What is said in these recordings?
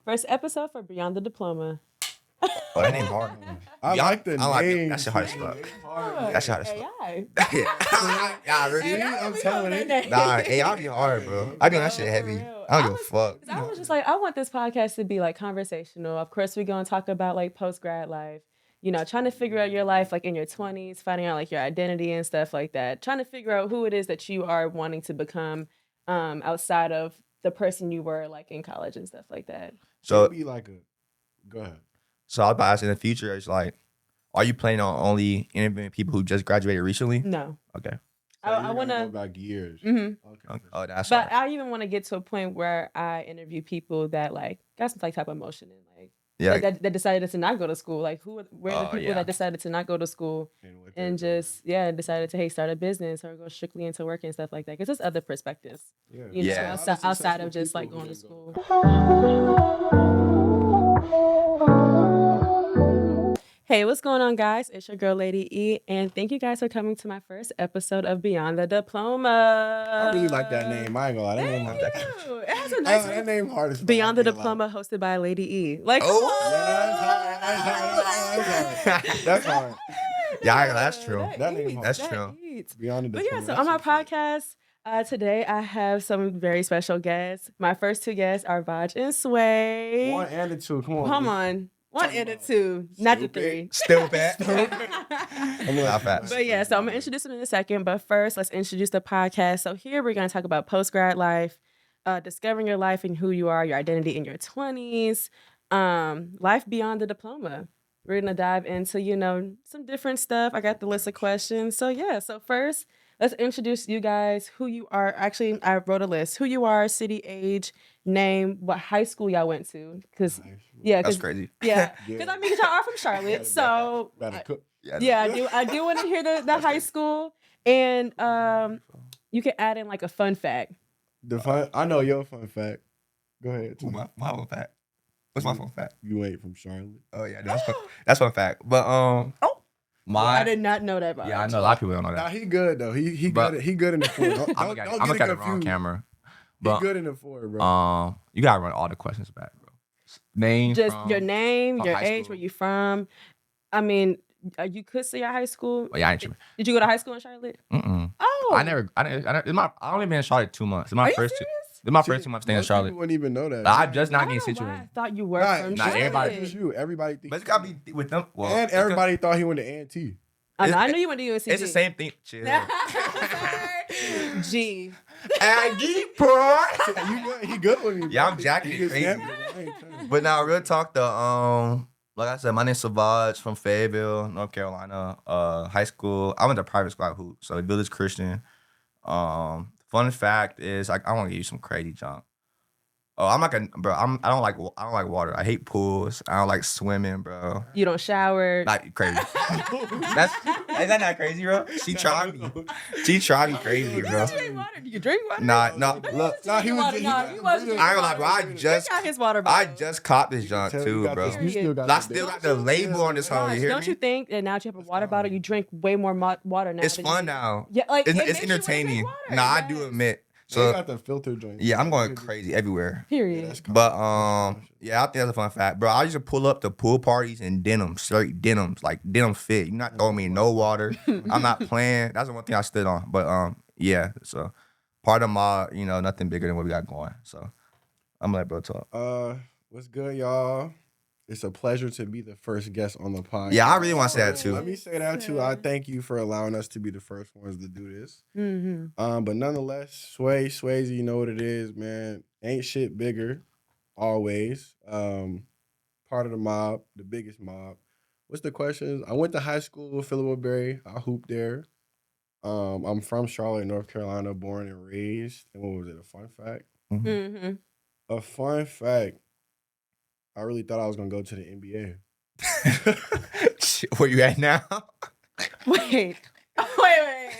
First episode for Beyond the Diploma. Oh, that name hard. I like the name. That shit hard as fuck. That shit hard as fuck. AI. Yeah, really. I'm telling you. Nah, AI be hard, bro. I do that shit heavy. I don't give a fuck. I was just like, I want this podcast to be like conversational. Of course, we're gonna talk about like post-grad life. You know, trying to figure out your life like in your 20s, finding out like your identity and stuff like that. Trying to figure out who it is that you are wanting to become outside of the person you were like in college and stuff like that. So be like go ahead. So I was about to ask in the future, it's like, are you planning on only interviewing people who just graduated recently? No. Okay. So I want to go back years. Mm-hmm. Okay. Oh, that's But hard. I even want to get to a point where I interview people that like got some like type of emotion and like Yeah. that decided to not go to school. Like where are the people that decided to not go to school and just decided to start a business or go strictly into work and stuff like that. Because there's other perspectives. Yeah. Outside of just like going to school. Hey, what's going on, guys? It's your girl, Lady E, and thank you guys for coming to my first episode of Beyond the Diploma. I really like that name. I ain't gonna lie. That name hard. It has a nice that name hard as fuck. Beyond the Diploma, hosted by Lady E. Like, That's hard. Yeah, that's true. That name hard. That's true. Beyond the But Diploma. yeah, so on my podcast today, I have some very special guests. My first two guests are Vaj and Sway. 1 and a 2. Come on. Come on. 1 and a 2, not the 3. Still bad. Not fast. But yeah, so I'm gonna introduce them in a second. But first, let's introduce the podcast. So here we're gonna talk about post-grad life, discovering your life and who you are, your identity in your 20s, life beyond the diploma. We're gonna dive into, some different stuff. I got the list of questions. So yeah, so first, let's introduce you guys, who you are. Actually, I wrote a list. Who you are, city, age, name, what high school y'all went to. That's crazy. Yeah, because I mean, y'all are from Charlotte, so I do want to hear the high school, and you can add in like a fun fact. I know your fun fact. Go ahead. My fun fact. What's my fun fact? You ain't from Charlotte. Oh yeah, that's fun fact. But I did not know that about. Yeah, I know a lot of people don't know that. Nah, he good though. He good. He good in the 4. I'm gonna get it on camera. But he good in the 4, bro. You gotta run all the questions back, bro. Name, just your name, your age, school. where you from. I mean, you could say your high school. Oh, yeah, I ain't tripping. Did you go to high school in Charlotte? Oh, I only been in Charlotte 2 months. It's my first 2 months staying in Charlotte. People wouldn't even know that. I'm just not getting I situated. thought you were from not Charlotte. everybody. Everybody thinks. it's gotta be with them. Well, And everybody thought he went to A&T. I knew you went to UNCG. It's the same thing. Chill. G. Aggie, bro. He good with me. Yeah, I'm jacking He crazy. crazy. But now, real talk, like I said, my name's Savage from Fayetteville, North Carolina. High school, I went to private school at Hoop, so Village Christian. Fun fact is, I want to give you some crazy junk. Oh, I'm like I don't like water. I hate pools. I don't like swimming, bro. You don't shower. Not crazy. Is that not crazy, bro? She tried me. She tried me crazy, bro. Do you drink water? Do you drink water? Nah. Look, nah, he was. I ain't gonna lie, bro. I just copped this junk too, bro. I still got the label on this hoe. You hear Don't me? you think that now that you have a water bottle, you drink way more water now? It's fun now. Yeah, like It's makes you wanna drink entertaining. water. Nah, I do admit. So So got the filter joint. yeah, I'm going crazy everywhere. Period. But yeah, I think that's a fun fact, bro. I used to pull up to pool parties in denim, straight denims, like denim fit. You're not throwing me no water. I'm not playing. That's the one thing I stood on. But yeah, so part of my, nothing bigger than what we got going. So I'm gonna let bro talk. What's good, y'all? It's a pleasure to be the first guest on the podcast. Yeah, I really want to say that too. Let me say that too. I thank you for allowing us to be the first ones to do this. Mm-hmm. But nonetheless, Swayze, you know what it is, man. Ain't shit bigger, always. Part of the mob, the biggest mob. What's the questions? I went to high school with Philip Berry. I hooped there. I'm from Charlotte, North Carolina, born and raised. And what was it? A fun fact? Mm-hmm. A fun fact. I really thought I was gonna go to the NBA. Where you at now? Wait.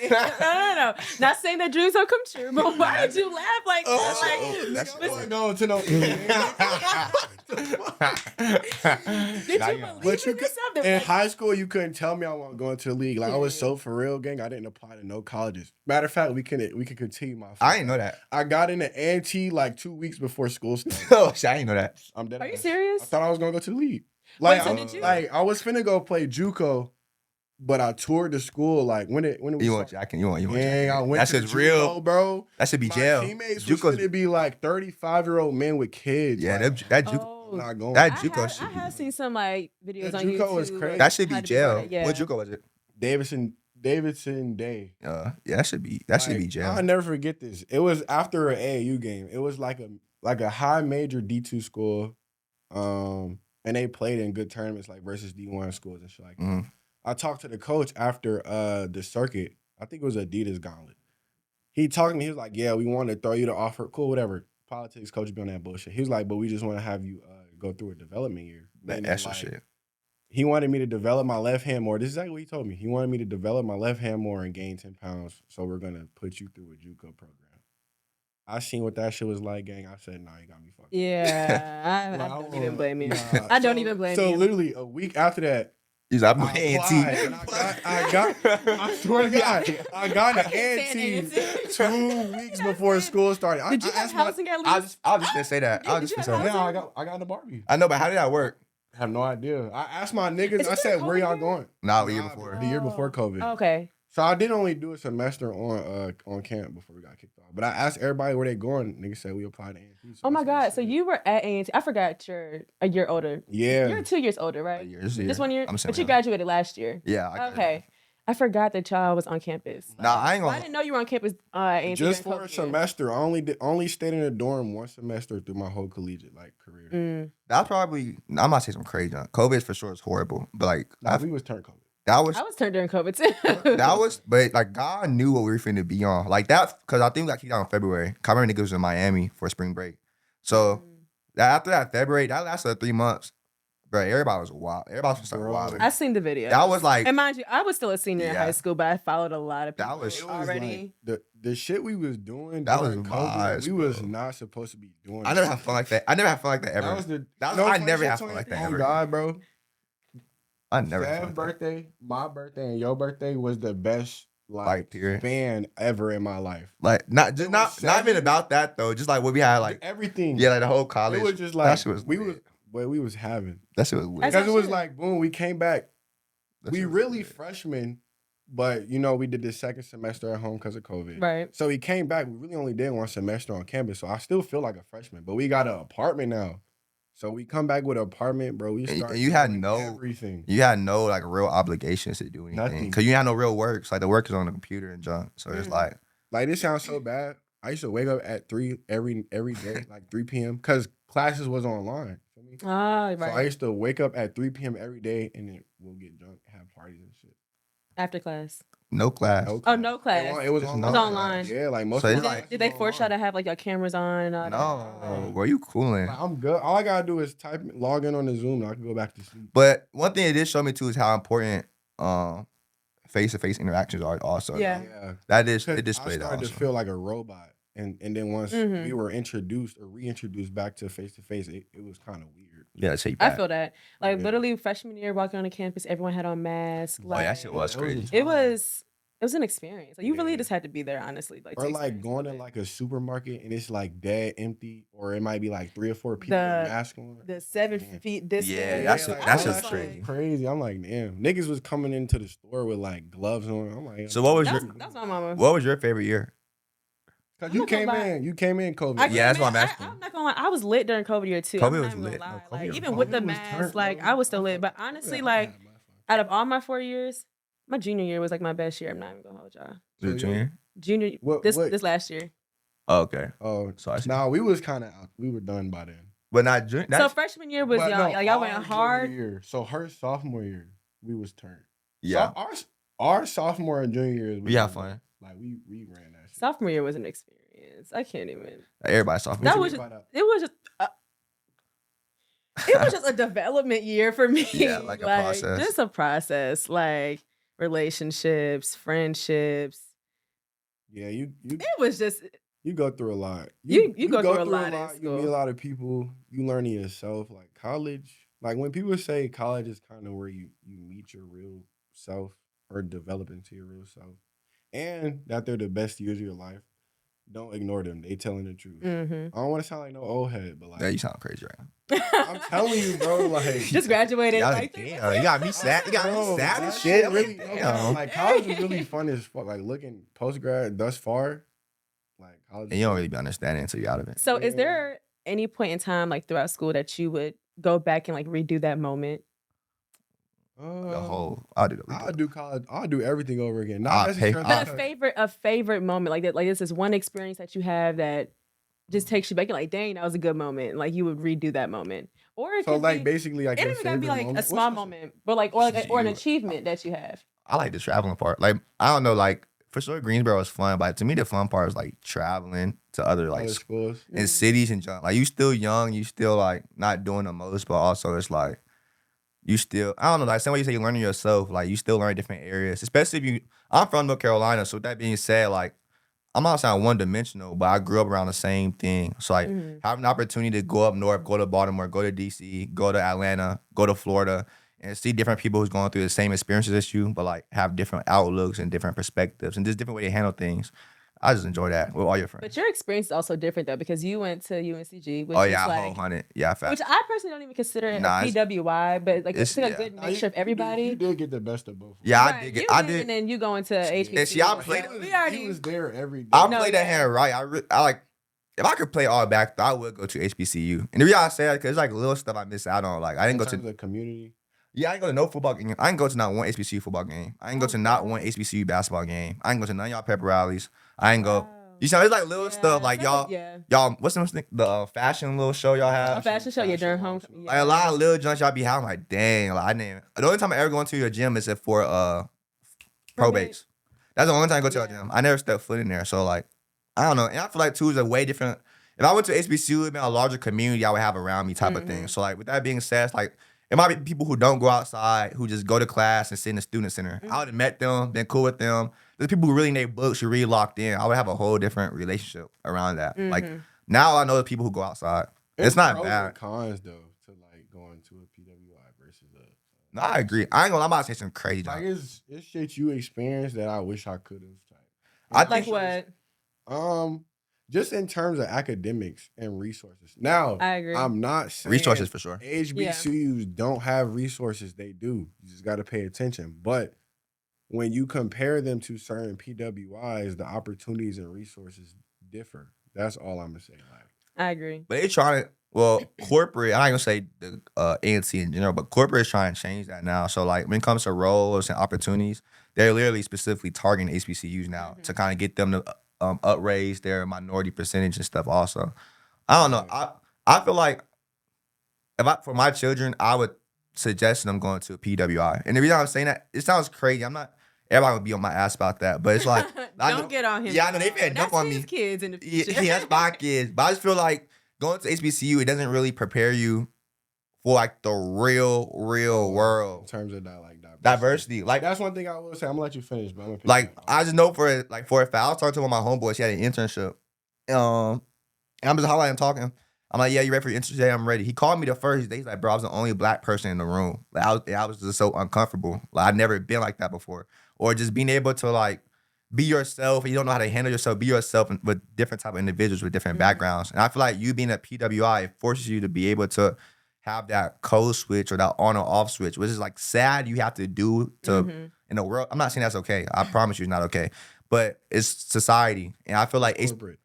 No. Not saying that dreams don't come true, but why did you laugh like that? That's I'm going to no. Did Now you you know. believe But you in could, yourself? in high school, you couldn't tell me I wasn't going to the league. Like I was so for real, gang. I didn't apply to no colleges. Matter of fact, we can continue my. I didn't know that. I got into Ante like 2 weeks before school started. Oh, shit, I didn't know that. I'm dead. Are you ass. serious? I thought I was gonna go to the league. Like, Wait, so did you? like I was finna go play JUCO, but I toured the school. Like when it we You want start- jacking? You want Gang, I jacking? went That's to just JUCO, real, bro. That should be My jail. teammates was JUCO's finna be like 35-year-old men with kids. yeah, like, that JUCO. Oh, I'm not going. That I JUCO have, should I be. have seen some like videos Yeah, on JUCO YouTube. was crazy. That should be how to jail. brought up. Yeah. What JUCO was it? Davidson Day. Yeah, that should be jail. I'll never forget this. It was after an AAU game. It was like a high major D2 school. And they played in good tournaments like versus D1 schools and shit like that. Mhm. I talked to the coach after the circuit. I think it was Adidas Gauntlet. He talked to me. He was like, "Yeah, we want to throw you the offer. Cool, whatever. Politics, coach, be on that bullshit." He was like, "But we just want to have you go through a development year." That And then, extra like, shit. He wanted me to develop my left hand more. This is exactly what he told me. He wanted me to develop my left hand more and gain 10 pounds. So we're gonna put you through a JUCO program. I seen what that shit was like, gang. I said, "Nah, you got me fucked." Yeah, I Like, don't won't- even blame you. nah. I don't even blame So you. literally a week after that, He's like, I'm I going applied, to and I swear to God, I got an Saying ante ante. 2 weeks before school started. Did you I have asked my- housing at I least? was just gonna say that. I was Did just you gonna have say that. Yeah, I got in the Barbie. I know, but how did that work? I have no idea. I asked my niggas. Is I it said, the "Where y'all COVID? going?" Nah, the year before. The year before COVID. Okay. So I did only do a semester on camp before we got kicked off. But I asked everybody where they going. Niggas said we applied to A&T. Oh my I God. said, So you were at A&T. I forgot you're a year older. Yeah. You're 2 years older, A right? year, this year. Just 1 year? I'm But you saying. graduated last year. Yeah. I got it. Okay. I forgot that y'all was on campus. Nah, I ain't Well, I gonna. didn't know you were on campus at A&T. just during for a COVID. semester. I only stayed in a dorm one semester through my whole collegiate career. Mm. That's probably. I'm not saying some crazy. COVID for sure is horrible, but like Nah, we was turned COVID. that was I was turned during COVID too. that was. But like God knew what we were finna be on. Like that because I think we got kicked out in February. I remember niggas was in Miami for spring break. So after that February, that lasted 3 months. Bro, everybody was wild. Everybody was starting Bro. wild. I seen the video. That was like and mind you, I was still a senior in Yeah. high school, but I followed a lot of That people was- It was already. like the shit we was doing. That was during COVID, vibes, we was bro. not supposed to be doing. I never had fun like that. I never had fun like that ever. That was the. That was- no I funny never shit, had fun Tony. like that Oh ever. God, bro. I never had Sav's fun like that. birthday, my birthday, and your birthday was the best Like, period. span ever in my life. Like not just It not was not even seven. about that though. Just like what we had like Everything. yeah, like the whole college. It was just that like shit was we lit. was what we was having. That shit was lit. That's Because it was shit. like boom, we came back. That We shit was really lit. freshmen, but we did the second semester at home because of COVID. Right. So we came back. We really only did one semester on campus. So I still feel like a freshman, but we got an apartment now. So we come back with an apartment, bro. We And start. you had doing no- everything. You had no like real obligations to do anything Nothing. because you had no real work. So like the work is on the computer and junk. So it's Mhm. like Like this sounds so bad. I used to wake up at 3 every day, like 3 p.m. because classes was online. Feel me? Ah, So I right. used to wake up at 3 p.m. every day, and then we'll get drunk, have parties and shit. After class. no class. Oh, no class. It was Just online. no It was online. Yeah, like most. So of it's my like- classes Did they was force y'all online. to have like your cameras on and all that? No, bro, you cooling. Like, I'm good. All I gotta do is log in on the Zoom, and I can go back to sleep. But one thing it did show me too is how important face-to-face interactions are also. Yeah. That is Because it displayed I that started also. to feel like a robot, and then once Mhm. we were introduced or reintroduced back to face, it was kind of weird. Yeah, that's how you I back. feel that. Like Yeah. literally freshman year walking on the campus, everyone had on masks. Oh, Like, yeah, that shit was crazy. It was an experience. Like you really Yeah. just had to be there, honestly. Like Or to like experience going to it. like a supermarket and it's like dead empty, or it might be like 3 or 4 people with The- masks on. the 7 Yeah. feet distance. Yeah, that's like, that's all just that crazy. shit crazy. I'm like, damn, niggas was coming into the store with like gloves on. I'm like, So what was That your was, that was my mama. what was your favorite year? Cause I'm you not gonna came lie. you came in COVID. I Yeah, that's what I'm came in- asking. I'm not gonna lie. I was lit during COVID year too. COVID I'm not was even gonna lit. lie. No, COVID Like was even fun. with the COVID was mask, turned, like bro. I was still lit. But Yeah, honestly, I like had my fun. out of all my 4 years, my junior year was like my best year. I'm not even gonna hold y'all. Your So, junior? Junior What- this what- this last year. Oh, okay. Oh, So I see. nah, we was kind of out. We were done by then. But not junior. So That's, freshman year was But y'all. no, Like y'all our went junior hard. Year. So her sophomore year, we was turned. yeah. So our sophomore and junior years, We had fun. Like we ran that shit. Sophomore year was an experience. I can't even. Everybody sophomore. That What was you just, think about it was just it was just a development year for me. Yeah, like a process. Just a process, like relationships, friendships. Yeah, you It was just You go through a lot. You go through a lot in You meet a school. lot of people. You learning yourself. Like college, like when people say college is kind of where you meet your real self or develop into your real self, and that they're the best years of your life. Don't ignore them. They telling the truth. Mm-hmm. I don't want to sound like no old head, but Yeah, you like sound crazy right now. I'm telling you, bro. Like Just graduated. Y'all, Like, damn, you got me sad. You got me bro, sad and that shit. really, Damn. like college is really fun as fuck. Like looking post grad thus far, like college. And you don't really be understanding until you're out of it. so, is Yeah. there any point in time, like throughout school, that you would go back and like redo that moment? The whole, I'll do the I'll do college. I'll do everything over again. Not I'll pay- necessarily. But I'll- a favorite moment, like that, like this is one experience that you have that just takes you back and like, dang, that was a good moment. Like you would redo that moment, or it So could like be, basically like it your even gotta be favorite like moment? a small What's the- moment, but like or an You- achievement that you have. I like the traveling part. Like, I don't know, like, for sure Greensboro was fun, but to me, the fun part is like traveling to other like Other schools. in cities and junk. Like, you still young, you still like not doing the most, but also it's like you still, I don't know, like same way you say you're learning yourself, like you still learn different areas. Especially if I'm from North Carolina, so with that being said, like I'm not saying one dimensional, but I grew up around the same thing. So like having the opportunity to go up north, go to Baltimore, go to DC, go to Atlanta, go to Florida, and see different people who's going through the same experiences as you, but like have different outlooks and different perspectives and just different way to handle things. I just enjoy that with all your friends. But your experience is also different though, because you went to UNCG, which Oh is yeah, like, whole hundred. Yeah, fast. which I personally don't even consider it Nah, a it's- PWI, but like it's like a yeah. good Nah, mixture of everybody. You did get the best of both. Yeah, Right, I did. you I did, did. and then you go into HBCU. And see, I like, played- we already. He was there every day. I No, played that yeah. hand right. I like if I could play all back, I would go to HBCU. And the reason I say that because it's like little stuff I miss out on. Like I didn't go in terms to of community. I didn't go to no football game. I didn't go to not one HBCU football game. I didn't go Oh, to not wow. one HBCU basketball game. I didn't go to none of y'all pep rallies. I didn't go. Wow. You know, it's like little Yeah, stuff like stuff y'all. like- Y'all, what's the fashion little show y'all A have? fashion show, yeah, during Fashion homecoming. Like a lot of little joints y'all be having. Like dang, like I didn't. The only time I ever go into your gym is for probates. That's the only time I go to a Yeah. gym. I never stepped foot in there. So like, I don't know. And I feel like too is a way different. If I went to HBCU, it'd been a larger community I would have around me type of thing. So like with that being said, it's like it might be people who don't go outside, who just go to class and sit in the student center. I would have met them, been cool with them. There's people who really in their books, who really locked in. I would have a whole different relationship around that. Like now I know the people who go outside. It's not pros bad. and cons though to like going to a PWI versus a. No, I agree. I ain't gonna lie, I'm about to say some crazy Like junk. it's shit you experienced that I wish I could have. I Like think- what? Just in terms of academics and resources. Now, I agree. I'm not saying Resources for sure. HBCUs don't have resources. They do. You just got to pay attention. But when you compare them to certain PWIs, the opportunities and resources differ. That's all I'm gonna say. Like, I agree. But they trying to, well, corporate, I ain't gonna say the ANC in general, but corporate is trying to change that now. So like when it comes to roles and opportunities, they're literally specifically targeting HBCUs now to kind of get them to upraise their minority percentage and stuff also. I don't know. I feel like for my children, I would suggest them going to a PWI. And the reason I'm saying that, it sounds crazy. I'm not, everybody would be on my ass about that, but it's like, I know- Don't get on him. Yeah, I know they finna dump on That's me. his kids in the Yeah, future. that's my kids. But I just feel like going to HBCU, it doesn't really prepare you for like the real in world terms of that, like diversity. Like That's one thing I will say. I'm gonna let you finish, but I'm gonna pick like you up. I just know for a fact. I was talking to one of my homeboys. She had an internship. And I'm just highlighting talking. I'm like, yeah, you ready for your internship? Yeah, I'm ready. He called me the first day. He's like, bro, I was the only black person in the room. Like I was just so uncomfortable. Like I'd never been like that before. Or just being able to like be yourself and you don't know how to handle yourself, be yourself with different type of individuals with different backgrounds. And I feel like you being a PWI, it forces you to be able to have that code switch or that on or off switch, which is like sad you have to do to in the world. I'm not saying that's okay. I promise you it's not okay. But it's society. And I feel like corporate.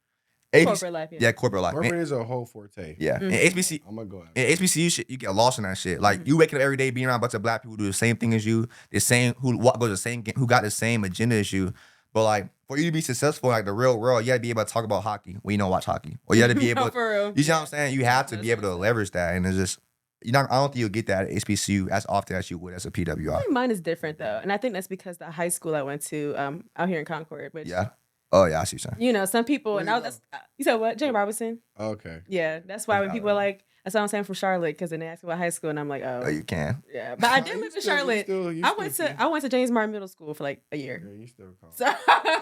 Corporate life, yeah. corporate life. Corporate is a whole forte. Yeah. And HBC I'm gonna go ahead. in HBCU shit, you get lost in that shit. Like you waking up every day being around a bunch of black people who do the same thing as you, the same who go to the same who got the same agenda as you. But like for you to be successful in like the real world, you gotta be able to talk about hockey when you don't watch hockey. Or you gotta be able No, for real. you see what I'm saying? You have to be able to leverage that. And it's just I don't think you'll get that at HBCU as often as you would as a PWI. I think mine is different though, and I think that's because the high school I went to out here in Concord, which Yeah. Oh yeah, I see what you're saying. you know some people, Where and you I was you said what Jane Robinson. Okay. Yeah, that's why when people are like, That's what I'm saying from Charlotte, because then they asked me about high school, and I'm like, Oh, oh, you can. yeah. But I did You live in still- you Charlotte. still- you I still went can. to James Martin Middle School for like a year. Yeah, you still calm. So,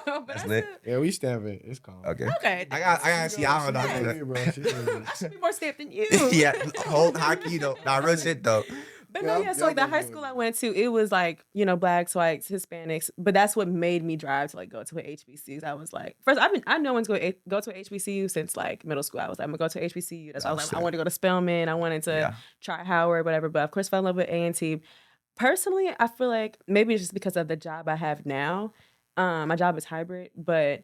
but That's I lit. still- Yeah, we stamping. It's calm. Okay. okay. I got see. I don't know. She I me, bro. She me. should be more stamped than you. yeah, whole hockey though. Nah, real shit though. But Yeah, no, yeah. So like the y'all high both school doing I it. went to, it was like blacks, whites, Hispanics. But that's what made me drive to like go to an HBCU. I was like, first I know when to go to an HBCU since like middle school. I was like, I'm gonna go to HBCU. That's why I was like, I shit. wanted to go to Spelman. I wanted to Yeah. try Howard, whatever. But of course, fell in love with A&T. Personally, I feel like maybe it's just because of the job I have now. My job is hybrid, but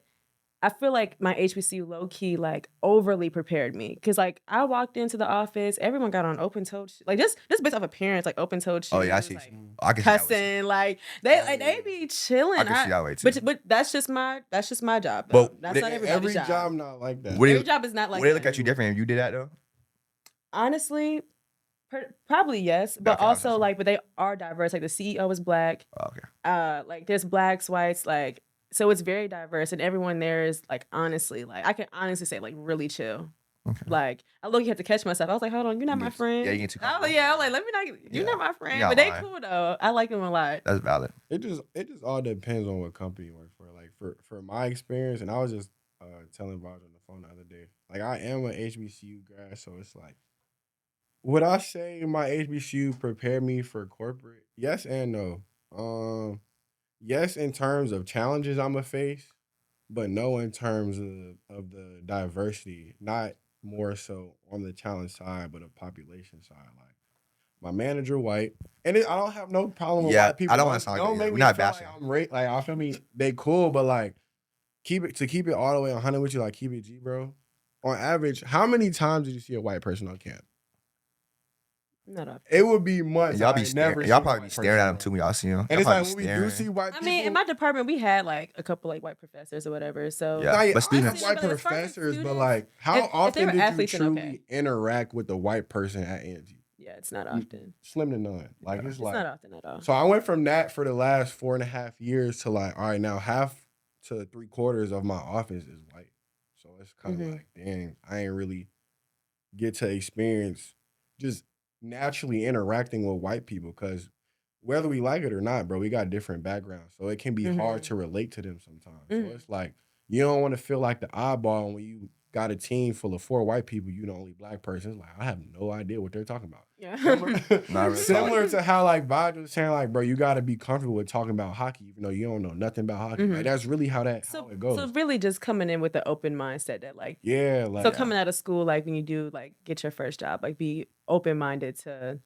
I feel like my HBCU low key like overly prepared me, because like I walked into the office, everyone got on open toed like just based off appearance, like open toed shoes. Oh yeah, I see. like, I can see that way, too. cussing, like they be chilling. I can see that way too. But that's just my job. Though. But That's not everybody's Every job. job not like that. Would Every it- job is not like Would they that. look at you different if you did that though? Honestly, probably yes, but Okay, also okay. like, but they are diverse. Like the CEO is black. Oh, okay. Like there's blacks, whites, like, so it's very diverse, and everyone there is like, honestly, like I can honestly say like really chill. Okay. Like I look, you had to catch myself. I was like, hold on, you're not You my get- friend. yeah, you get too I was like, yeah, I was like, let me not. You're Yeah. not my friend, You're but not they lying. cool though. I like them a lot. That's valid. It just all depends on what company you work for. Like for my experience, and I was just telling Raj on the phone the other day. Like I am an HBCU grad, so it's like, would I say my HBCU prepared me for corporate? Yes and no. Yes, in terms of challenges I'm gonna face, but no in terms of the diversity. Not more so on the challenge side, but a population side. Like my manager white, and I don't have no problem with Yeah, white people. I don't wanna sound like don't that. make We're me not feel bashing. like I'm like I feel me. They cool, but like keep it all the way 100 with you. Like keep it G, bro. On average, how many times did you see a white person on camp? Not up. It would be months. And y'all I be ain't staring. never Y'all seen a probably be white staring at person, them bro. too when y'all see them. And Y'all it's like probably when we do staring. see white I people. mean, in my department, we had like a couple like white professors or whatever. So Yeah. Like, but I students- have white But as far as professors, but students, like, how if they often were did you athletes, then truly okay. interact with the white person at A&T? yeah, it's not often. Slim to none. Like Yeah. it's It's like. not often at all. So I went from that for the last 4.5 years to like, all right, now half to 3/4 of my office is white. So it's kind of Mhm. like, dang, I ain't really get to experience just naturally interacting with white people, because whether we like it or not, bro, we got different backgrounds. So it can be hard Mhm. to relate to them sometimes. Mhm. So it's like, you don't want to feel like the oddball when you got a team full of 4 white people, you the only black person. It's like, I have no idea what they're talking about. Yeah. Nah, real Similar to how like Vaj was saying, like, bro, you got to be comfortable with talking about hockey, even though you don't know nothing about hockey. Mhm. Like, that's really how it so goes. really just coming in with the open mindset that like, Yeah, like so coming out of school, like when you do like get your first job, like be open minded to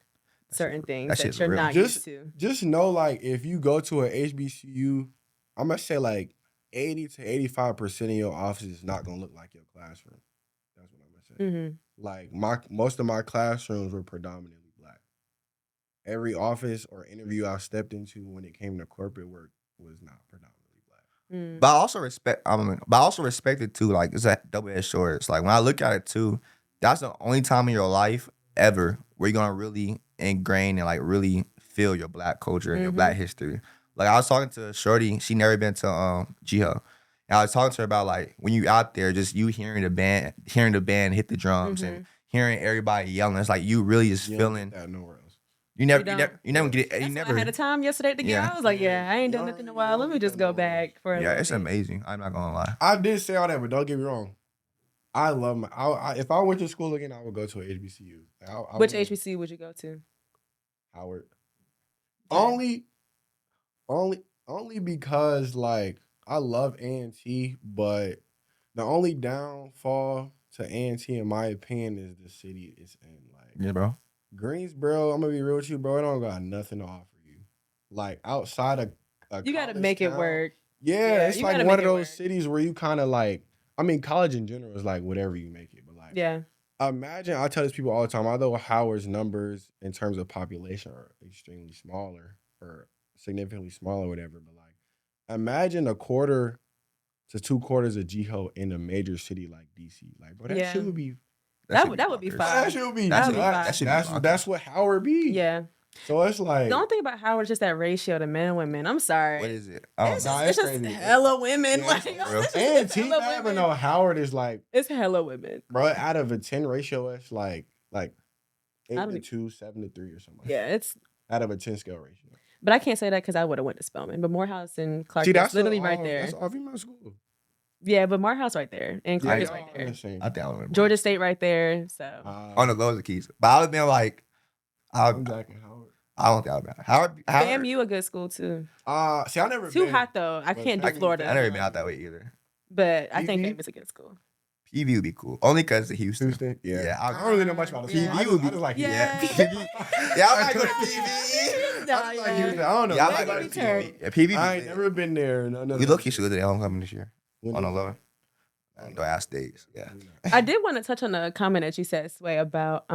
certain things that that shit's you're real. not Just- used to. just know, like, if you go to a HBCU, I'm gonna say like 80 to 85% of your office is not gonna look like your classroom. That's what I'm gonna say. Mm-hmm. Like most of my classrooms were predominantly black. Every office or interview I stepped into when it came to corporate work was not predominantly black. Mm. But I also respect. But I also respect it too. Like it's a double-edged sword. It's like when I look at it too, that's the only time in your life ever where you're gonna really ingrain and like really feel your black culture and your black history. Like I was talking to a shorty. She never been to Jiho. And I was talking to her about like when you out there, just you hearing the band hit the drums and hearing everybody yelling. It's like you really just You don't feeling. get that nowhere else. You never don't. get it. You That's never. why I had a time yesterday to get Yeah. out. I was like, yeah, I ain't You done don't nothing in a really while. Let don't me get just that go nowhere else. back for a Yeah, little it's bit. amazing. I'm not gonna lie. I did say all that, but don't get me wrong. I love my. If I went to school again, I would go to a HBCU. I Which would- HBCU would you go to? Howard. Okay. Only because like I love A&T, but the only downfall to A&T in my opinion is the city it's in. Like Yeah, bro. Greensboro, I'm gonna be real with you, bro. It don't got nothing to offer you. Like outside of You got to college make it town, work. Yeah, Yeah, it's you like gotta one make of it those work. cities where you kind of like. I mean, college in general is like whatever you make it, but like Yeah. imagine, I tell these people all the time, although Howard's numbers in terms of population are extremely smaller or significantly smaller, whatever, but like imagine 1/4 to 2/4 of GHO in a major city like DC. Like, bro, that Yeah. shit would be That would be bonkers. fire. that shit would be That'd be nuts. fire. That should be that's bonkers. that's what Howard be. Yeah. So it's like The only thing about Howard is just that ratio to men and women. I'm sorry. What is it? I don't It's know. Nah, just, it's it's just crazy. hella women. Yeah, like, it's real. and it's T hella never women. know Howard is like, It's hella women. bro, out of a 10 ratio, it's like like I 8 don't to e- 2, 7 to 3 or something. Like Yeah, it's. that. Out of a 10 scale ratio. But I can't say that because I would have went to Spelman. But Morehouse and Clark See, is that's literally right there. That's all female school. Yeah, but Morehouse right there and Clark is y'all right are there. the same. I think I would. Georgia State right there. So On the lowest of keys, but I would have been like, I'm Jack and Howard. I don't think I would have been Howard. FAMU a good school too. See, I never Too been. hot though. I But can't do I can- Florida. I never been out that way either. But I think PV? FAMU is a good school. PV would be cool, only because of Houston. Houston. Yeah. Yeah, I don't really know much about the Yeah. school. I just like Yeah. Houston. Yeah, I might go to PV. Nah, I just like yeah. Houston. I don't know. Yeah, I Maybe might go to we turn. PV. Yeah, PV. I ain't never been there. We look you should go to the homecoming this year When on the is- low. No ass days. Yeah. I did want to touch on a comment that you said, Sway, about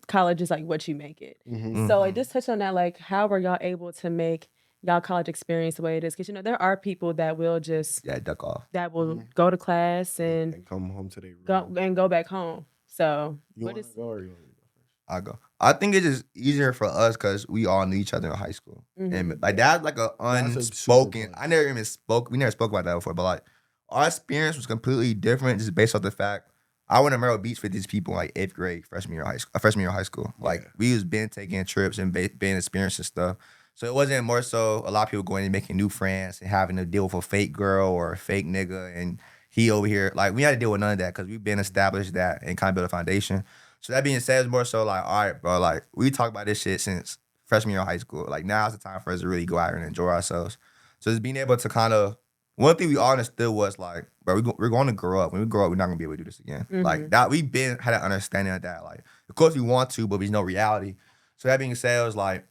college is like what you make it. Mhm. So like just touch on that, like how were y'all able to make y'all college experience the way it is? Because there are people that will just Yeah, duck off. that will go to class and And come home to their room. go back home. So You what want is to go or you want to go first? I go. I think it's just easier for us because we all knew each other in high school, and like that's like a That's a super unspoken. plus. I never even spoke. We never spoke about that before, but like our experience was completely different just based off the fact I went to Merrill Beach with these people in like 8th grade, freshman year of high school. Like Yeah. we was been taking trips and been experiencing stuff. So it wasn't more so a lot of people going and making new friends and having to deal with a fake girl or a fake nigga and he over here. Like we had to deal with none of that because we've been established that and kind of built a foundation. So that being said, it's more so like, all right, bro, like we talk about this shit since freshman year of high school. Like now's the time for us to really go out and enjoy ourselves. So just being able to kind of, one thing we all understood was like, bro, we're going to grow up. When we grow up, we're not going to be able to do this again. Like that, we've had an understanding of that. Like, of course we want to, but there's no reality. So that being said, it was like,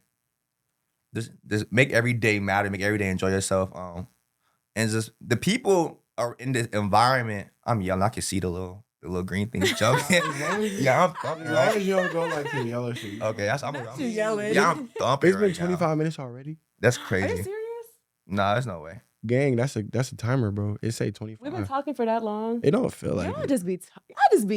just make every day matter, make every day enjoy yourself. And just the people are in this environment. I'm yelling, I can see the little green thing jumping. Yeah, I'm thumping. As long as you don't go like to yellow shit. Okay, that's I'm Not you yelling. Yeah, I'm thumping. It's been right now. 25 minutes already. That's Are you crazy. serious? Nah, there's no way. Gang, that's a timer, bro. It say 25. We've been talking for that long. It don't feel like Y'all it. just be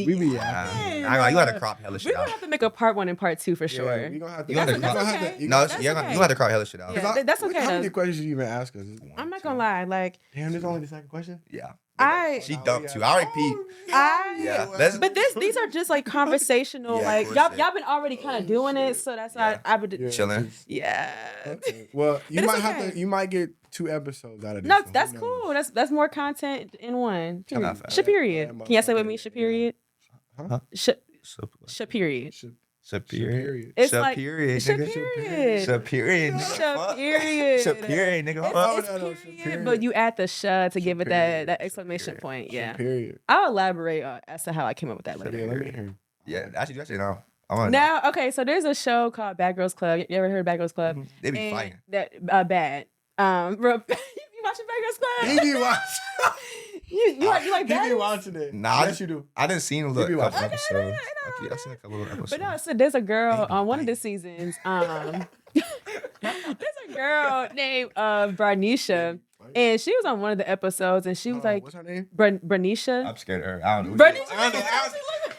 We be yapping. I you gotta crop hella We're shit gonna out. have to make a part 1 and part 2 for sure. Yeah, we gonna have to. You gotta we gonna that's have okay. to- you No, gonna- it's, That's you okay. got to crop hella shit out. Yeah. 'cause I- that's okay, How many though. questions you even ask us? I'm not gonna lie, like Damn, this only the second question. Yeah. I She dumped too. I already peed. I Yeah. but these are just like conversational, Yeah, like of y'all course, y'all been already kind of doing it, so that's why I would Chilling. yeah. Okay. Well, you But it's might have okay. to. You might get 2 episodes out of this. No, so who that's knows? cool. That's more content in one. I'm not fat. Sh period. Can y'all say with me? Sh period. Huh? Sh period. Superior. It's like Superior, sh nigga. period. Superior. Sh nigga. period. Superior, nigga. It's, Fuck. it's no, period, period. but you add the sh to give it Period. that exclamation point. Yeah, Period. I'll elaborate as to how I came up with that Yeah, later. let me hear. Yeah, actually now. I want to Now, okay, so there's a show called Bad Girls Club. You ever heard of Bad Girls Club? They be And fighting. That bad. You watching Bad Girls Club? He be watching. You like He Bad be Girls? watching it. Nah, Yes, you do. I didn't see a You be couple watching. episodes. Okay, I seen a couple of episodes. But no, so there's a girl They be on one of the fighting. seasons. There's a girl named Branisha, and she was on one of the episodes, and she was like what's her name? Branisha. I'm scared of her. I don't know. Branisha.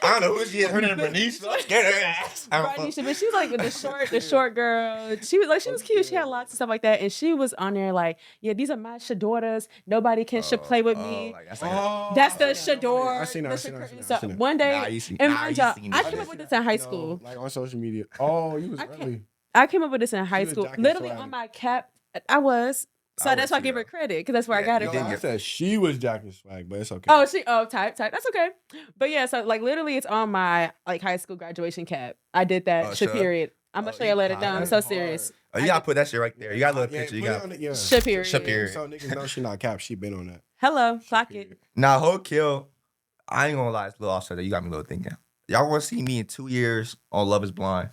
I don't know who she is. Her name is Bernice. I'm scared of her ass. Branisha, but she was like with the short girl. She was cute. She had locks and stuff like that, and she was on there like, yeah, these are my daughters. Nobody can play with me. Like, that's like That's the Shador. I seen her. the I seen her. I seen her. So I seen her. one day, Nah, you seen- and nah, mind you y'all, seen I it. came up with this in high No, school. like on social media. Oh, you was I can't- early. I came up with this in high was school. jacking Literally swag. on my cap, I was. So I that's would why I too, give her though. credit because that's where I Yeah, got you it did from. I get- said she was jacking swag, but it's okay. Oh, type. That's okay. But yeah, so like literally, it's on my like high school graduation cap. I did that. Oh, shit. sure. Period. I'm gonna Oh, show you later. you No, I'm hard. so serious. Oh, you gotta put that shit right there. You got a little Yeah, picture. You put it got. on the- yeah. Shit. Period. Shit. Period. So niggas know she not cap. She been on that. Hello, clock it. Period. Now, whole kill. I ain't gonna lie. It's a little offset. You got me a little thinking. Y'all want to see me in 2 years on Love Is Blind?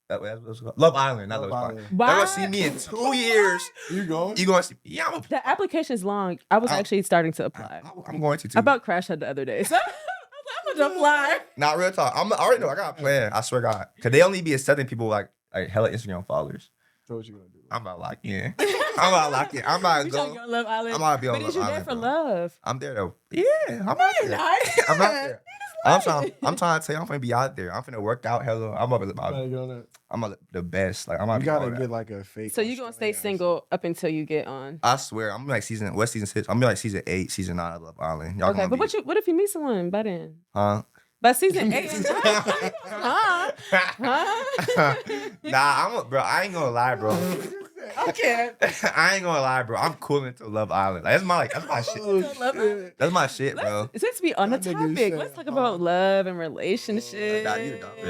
That's what it's called. Love Island, not Love Is Blind. Island. Y'all gonna Why? see me in 2 years. You going? You gonna see? Yeah, The application's long. I was actually starting to apply. I'm going to too. I about crashed that the other day. So I'm gonna apply. Not real talk. I already know. I got a plan. I swear to God. Cause they only be accepting people like hella Instagram followers. So what you gonna do? I'm about to lock in. I'm about to lock in. I'm about to We trying to go. go on Love Island. I'm about to be on But is Love you there Island, for bro. love? I'm there though. Yeah, I'm out there. Nice. I'm out there. I'm trying to tell you, I'm gonna be out there. I'm finna work out hella. I'm You gotta get on that. the best. Like I'm gonna You be gotta all that. get like a fake. So you gonna stay Australian single up until you get on? I swear, I'm like season 6. I'm gonna be like season 8, season 9 of Love Island. Y'all Okay, gonna but be, what if you meet someone by then? huh? But season 8 and 9, huh? Nah, bro. I ain't gonna lie, bro. Okay. I ain't gonna lie, bro. I'm cool into Love Island. Like, that's my shit. shit. That's my shit, bro. Since we on the That nigga topic, said, let's talk about love and relationships. Nah, you're dumping.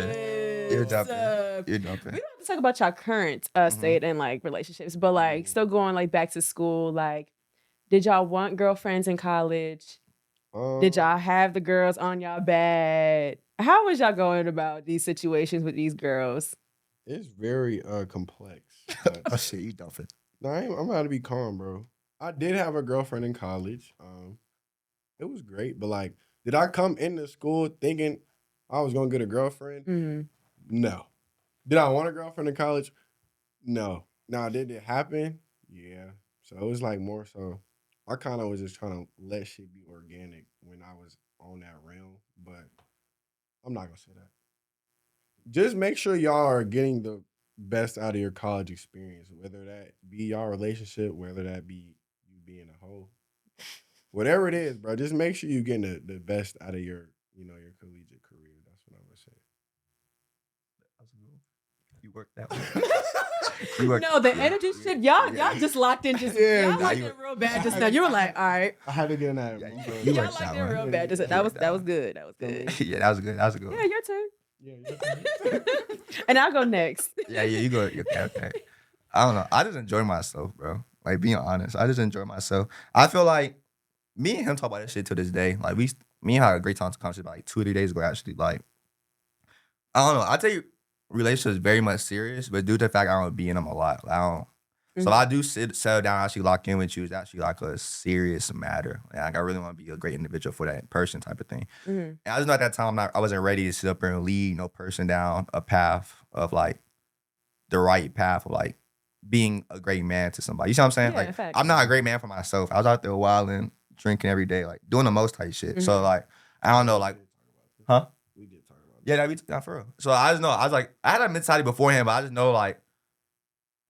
You're dumping. You're dumping. We don't have to talk about your current state and like relationships, but like still going like back to school. Like, did y'all want girlfriends in college? Did y'all have the girls on y'all bed? How was y'all going about these situations with these girls? It's very complex. Oh shit, you dumping. No, I'm about to be calm, bro. I did have a girlfriend in college. It was great, but like, did I come into school thinking I was gonna get a girlfriend? Mm-hmm. No. Did I want a girlfriend in college? No. Now, did it happen? Yeah. So it was like more so. I kind of was just trying to let shit be organic when I was on that realm, but I'm not gonna say that. Just make sure y'all are getting the best out of your college experience, whether that be y'all relationship, whether that be you being a hoe, whatever it is, bro. Just make sure you getting the best out of your your collegiate career. That's what I would say. You worked that way. No, the energy shit, y'all just locked in. Just Yeah, y'all nah, locked in real bad just now. You were like, all right. I had to get in that. you Y'all worked locked that in one. real bad. Just that was good. That was good. Yeah, that was good. That was a good. Yeah, your turn. Yeah, And I'll go next. Yeah, you go. Okay. I don't know. I just enjoy myself, bro. Like, being honest, I just enjoy myself. I feel like me and him talk about that shit to this day. Like, me and him had a great time to conversation about like 2 or 3 days ago, actually. Like, I don't know. I tell you, relationships very much serious, but due to the fact I don't be in them a lot, like, I don't. So I do settle down, actually lock in with you. It's actually like a serious matter. Like, I really want to be a great individual for that person, type of thing. And I just know at that time I wasn't ready to sit up there and lead no person down a path of like the right path of like being a great man to somebody. You see what I'm saying? Yeah, like, facts. I'm not a great man for myself. I was out there wilding, drinking every day, like doing the most type shit. So like, I don't know, like, huh? we did talk about Yeah, that for real. So I just know, I was like, I had a mentality beforehand, but I just know like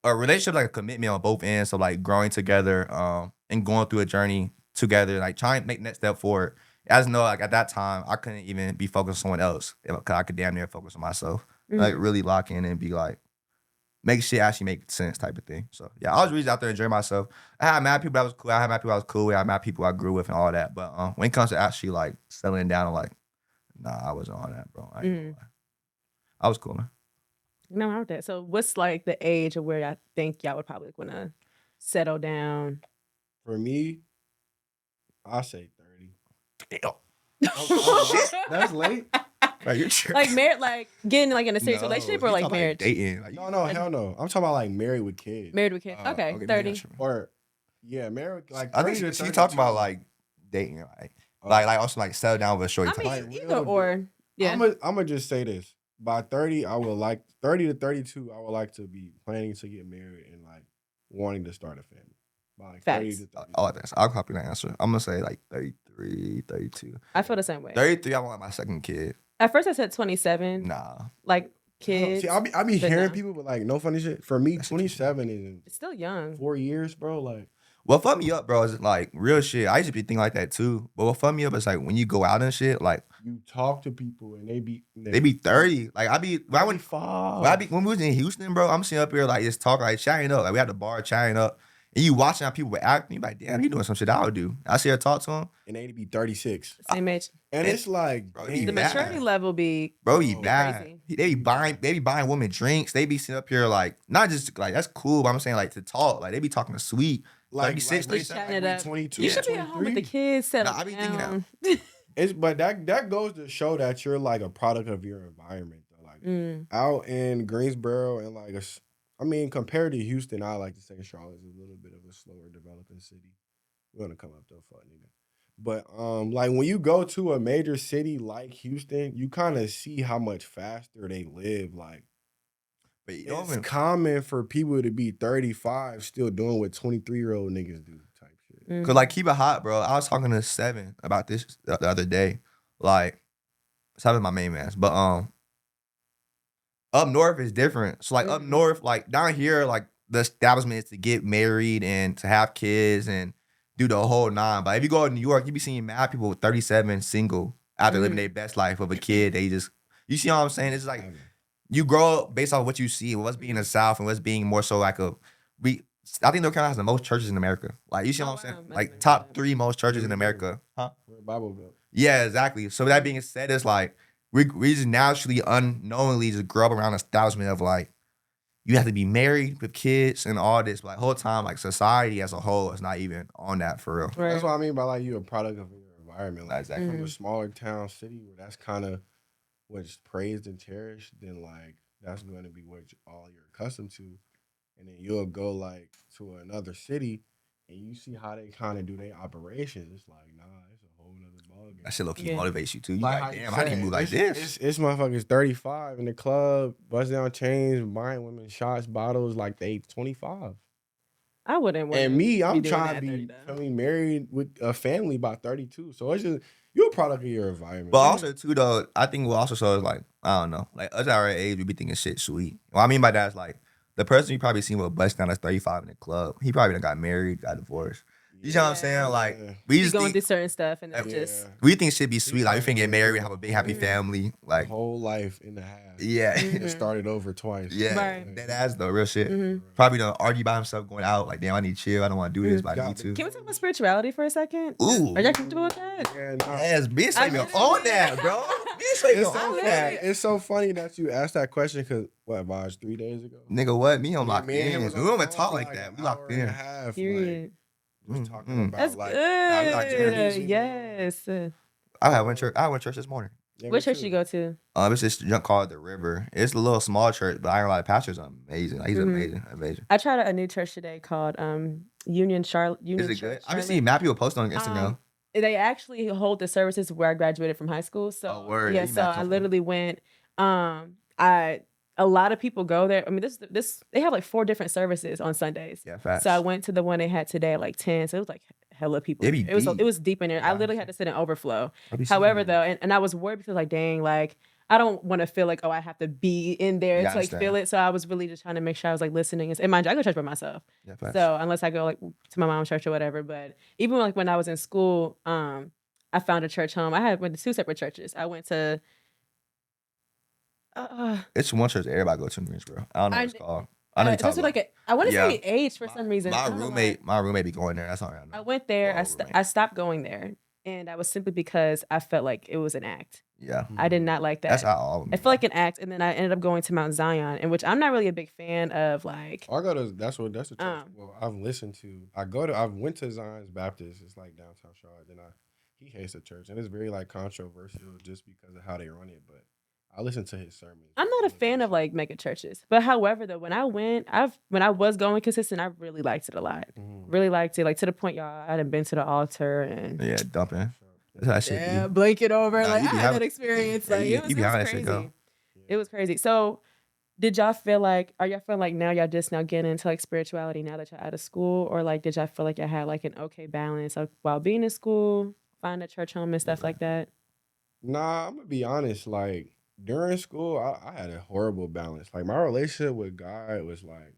a relationship like a commitment on both ends. So like growing together, and going through a journey together, like trying to make next step forward. I just know like at that time I couldn't even be focused on someone else because I could damn near focus on myself. Like really lock in and be like, make shit actually make sense type of thing. So yeah, I was really out there enjoying myself. I had mad people that was cool. I had mad people I was cool with. I had mad people I grew with and all that. But when it comes to actually like settling down, I'm like, nah, I wasn't on that, bro. I ain't gonna lie. I was cool, man. No, I heard that. So what's like the age of where I think y'all would probably want to settle down? For me, I say 30. Damn. That's late. Like, you're tripping. Like married, like getting like in a serious No, relationship or he like talking about marriage? dating. Like, No, hell no. I'm talking about like married with kids. Married with kids. Okay, maybe 30. that's true. Or married like I 30 think to she talking about 32. like dating, like also like settle down with a shorty. I type. mean, Like, either real or. Yeah. I'm gonna just say this. By 30, I would like 30 to 32, I would like to be planning to get married and like wanting to start a family. By like 30 to 32. Oh, I'll copy that answer. I'm gonna say like 33, 32. I feel the same way. 33, I want my second kid. At first I said 27. Nah. Like kids. See, I be but hearing no. people, but like no funny shit. For me, That's 27 is It's still young. 4 years, bro. Like, What fucked me up, bro, is like real shit. I used to be thinking like that too. But what fucked me up is like when you go out and shit, like you talk to people and they be 30. Like when we was in Houston, bro, I'm sitting up here like just talking, like chatting up. Like we had the bar chatting up. And you watching how people were acting, you like, damn, you doing some shit I would do. I see her talk to him. and they be 36. Same age. And it's like, Bro, damn. The maturity level be Bro, he Oh, bad. crazy. They be buying women drinks. They be sitting up here like, not just like, that's cool, but I'm saying like to talk. Like they be talking sweet. like 36, like, 37, chatting it up. 22, You should be at home with the 23. kids, settle Nah, I be thinking down. But that goes to show that you're like a product of your environment though. Like out in Greensboro and like compared to Houston, I like to say Charlotte's a little bit of a slower developing city. We're gonna come up though, fuck nigga. But like when you go to a major city like Houston, you kind of see how much faster they live. Like But you know it's what I mean? common for people to be 35 still doing what 23-year-old niggas do type shit. Cause like keep it hot, bro. I was talking to Seven about this the other day. Like Seven's my main man. But up north is different. So like up north, like down here, like the establishment is to get married and to have kids and do the whole nine. But if you go to New York, you be seeing mad people with 37 single after living their best life of a kid. They just, you see what I'm saying? It's like you grow up based off what you see, what's being in the South and what's being more so like I think North Carolina has the most churches in America. Like, you see what I'm saying? Wow. Like, top 3 most churches in America. Huh? We're a Bible Belt. Yeah, exactly. So that being said, it's like we just naturally, unknowingly just grow up around establishment of like, you have to be married with kids and all this. But like, whole time, like, society as a whole is not even on that for real. Right. That's what I mean by like you a product of your environment. Like, Exactly. from a smaller town city where that's kind of what's praised and cherished, then like that's going to be what all you're accustomed to. And then you'll go like to another city and you see how they kind of do their operations. It's like, nah, it's a whole nother ballgame. That shit low key Yeah. motivates you too. You Like like, how you damn, I need to said, move like this. It's motherfuckers 35 in the club, bust down chains, buying women shots, bottles like they 25. I wouldn't want And me, I'm be doing trying that to at be 30 though. married with a family by 32. So it's just, you're a product of your environment. But also too though, I think what also shows like, I don't know, like us at our age, we be thinking shit sweet. What I mean by that is like the person you probably seen with a bust down that's 35 in the club, he probably done got married, got divorced. You know what I'm saying? Like we You just going think, through certain stuff and it's Yeah. just we think shit be sweet. Like we probably finna get married, been have a big happy family. Like whole life in the half. yeah, It started over twice. yeah, Right. that ass though, real shit. Mhm. Probably done argue by himself going out. Like damn, I need to chill. I don't want to do this, but I need to. Can we talk about spirituality for a second? Ooh. Are y'all comfortable with that? Yeah, nah. Yes, bitch, I ain't even literally- on that, bro. Bitch, ain't even It's so, on literally- that. it's so funny that you asked that question because, what, Vaj, 3 days ago? Nigga, what? Me, I'm Yeah, locked me and in. him We was don't on the even phone talk for like that. an We locked hour and a in. half, like, Period. just talking Mm. about That's like, good. we like to- Yes. I had one church. I went to church this morning. yeah, me What church too. you go to? It's this junk called The River. It's a little small church, but I ain't gonna lie, the pastor's amazing. Like, he's Mhm. amazing. I tried a new church today called Union Charlotte. Union Is it good? Church, I've been Charlotte. seeing mad people post on Instagram. They actually hold the services where I graduated from high school. So Oh, word. yeah, You so mad I comfortable. literally went. A lot of people go there. I mean, this they have like 4 different services on Sundays. Yeah, facts. So I went to the one they had today at like 10. So it was like hella people. It be It was deep. it was deep in there. I Yeah. literally had to sit in overflow. I be seeing However, it. though, and I was worried because like, dang, like I don't want to feel like, oh, I have to be in there Yeah, I to like understand. feel it. So I was really just trying to make sure I was like listening. And mind you, I go to church by myself. Yeah, facts. So unless I go like to my mom's church or whatever. But even like when I was in school, I found a church home. I went to 2 separate churches. I went to It's one church everybody go to in Greensboro. I don't know what it's called. I know you that's talking what, about. like I want to Yeah. say H for some reason. I My don't know roommate be going there. That's all I know. why. I went there. Oh, roommate. I stopped going there, and that was simply because I felt like it was an act. Yeah, I did not like that. that's how all of them. I feel like an act, and then I ended up going to Mount Zion, in which I'm not really a big fan of. Like, I go to that's the church. Um, I've listened to. I went to Zion's Baptist. It's like downtown Charlotte. And he hates the church, and it's very like controversial just because of how they run it. But I listen to his sermons. I'm not a fan of like mega churches, but however, though, when I was going consistent, I really liked it a lot. Really liked it, like to the point, y'all, I hadn't been to the altar and Yeah, dumping. That's how that shit yeah, be. blanket over. Nah, like you I be had having- that experience. Yeah, Like you it was, be it was having that shit, crazy. though. It was crazy. So, did y'all feel like? Are y'all feeling like now y'all just now getting into like spirituality now that y'all out of school, or like did y'all feel like y'all had like an okay balance like while being in school, find a church home and stuff like that? Nah, I'm gonna be honest. Like during school, I had a horrible balance. Like my relationship with God was like,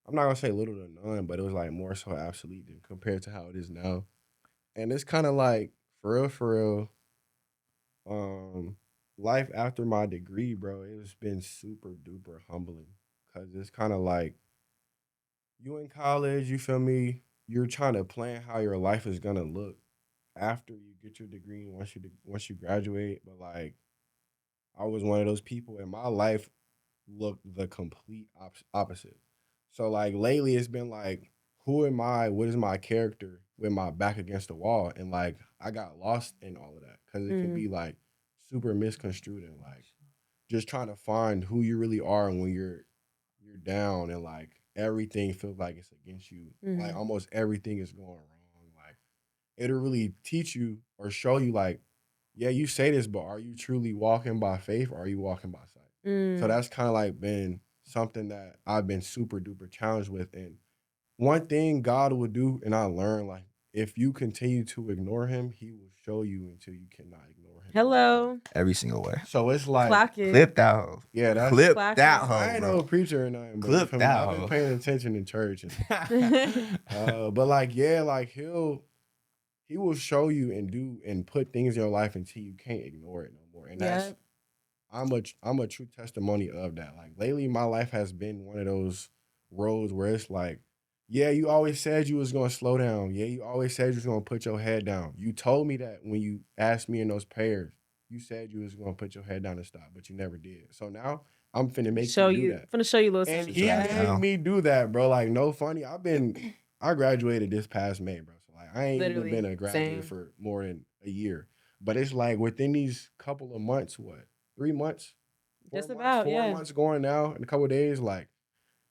I'm not gonna say little to none, but it was like more so obsolete than compared to how it is now. And it's kind of like for real. Life after my degree, bro, it's been super duper humbling because it's kind of like you in college, you feel me? You're trying to plan how your life is gonna look after you get your degree and once you graduate. But like, I was one of those people, and my life looked the complete opposite. So like lately, it's been like, who am I? What is my character? With my back against the wall, and like I got lost in all of that because it can be like super misconstrued and like just trying to find who you really are when you're down and like everything feels like it's against you. Like almost everything is going wrong. Like it'll really teach you or show you like, yeah, you say this, but are you truly walking by faith or are you walking by sight? So that's kind of like been something that I've been super duper challenged with. And one thing God will do, and I learned, like, if you continue to ignore him, he will show you until you cannot ignore him. Hello, Every single way. So it's like, clock it. Clip that hoe. yeah, that's Clip Clock that it. hoe, I ain't bro. no preacher or nothing, but Clip from- that I've been hoe. paying attention in church. And, but like, yeah, like he will show you and do and put things in your life until you can't ignore it no more. And that's Yep. I'm a true testimony of that. Like lately, my life has been one of those roads where it's like, yeah, you always said you was gonna slow down. Yeah, you always said you was gonna put your head down. You told me that when you asked me in those prayers. You said you was gonna put your head down and stop, but you never did. So now I'm finna make you do that. Finna show you a little And something. he Yeah. made me do that, bro. Like, no funny. I graduated this past May, bro. So like, I ain't even Literally. been a graduate Same. for more than a year. But it's like within these couple of months, what, 3 months, Just 4 months, about, 4 yeah. months going now in a couple of days, like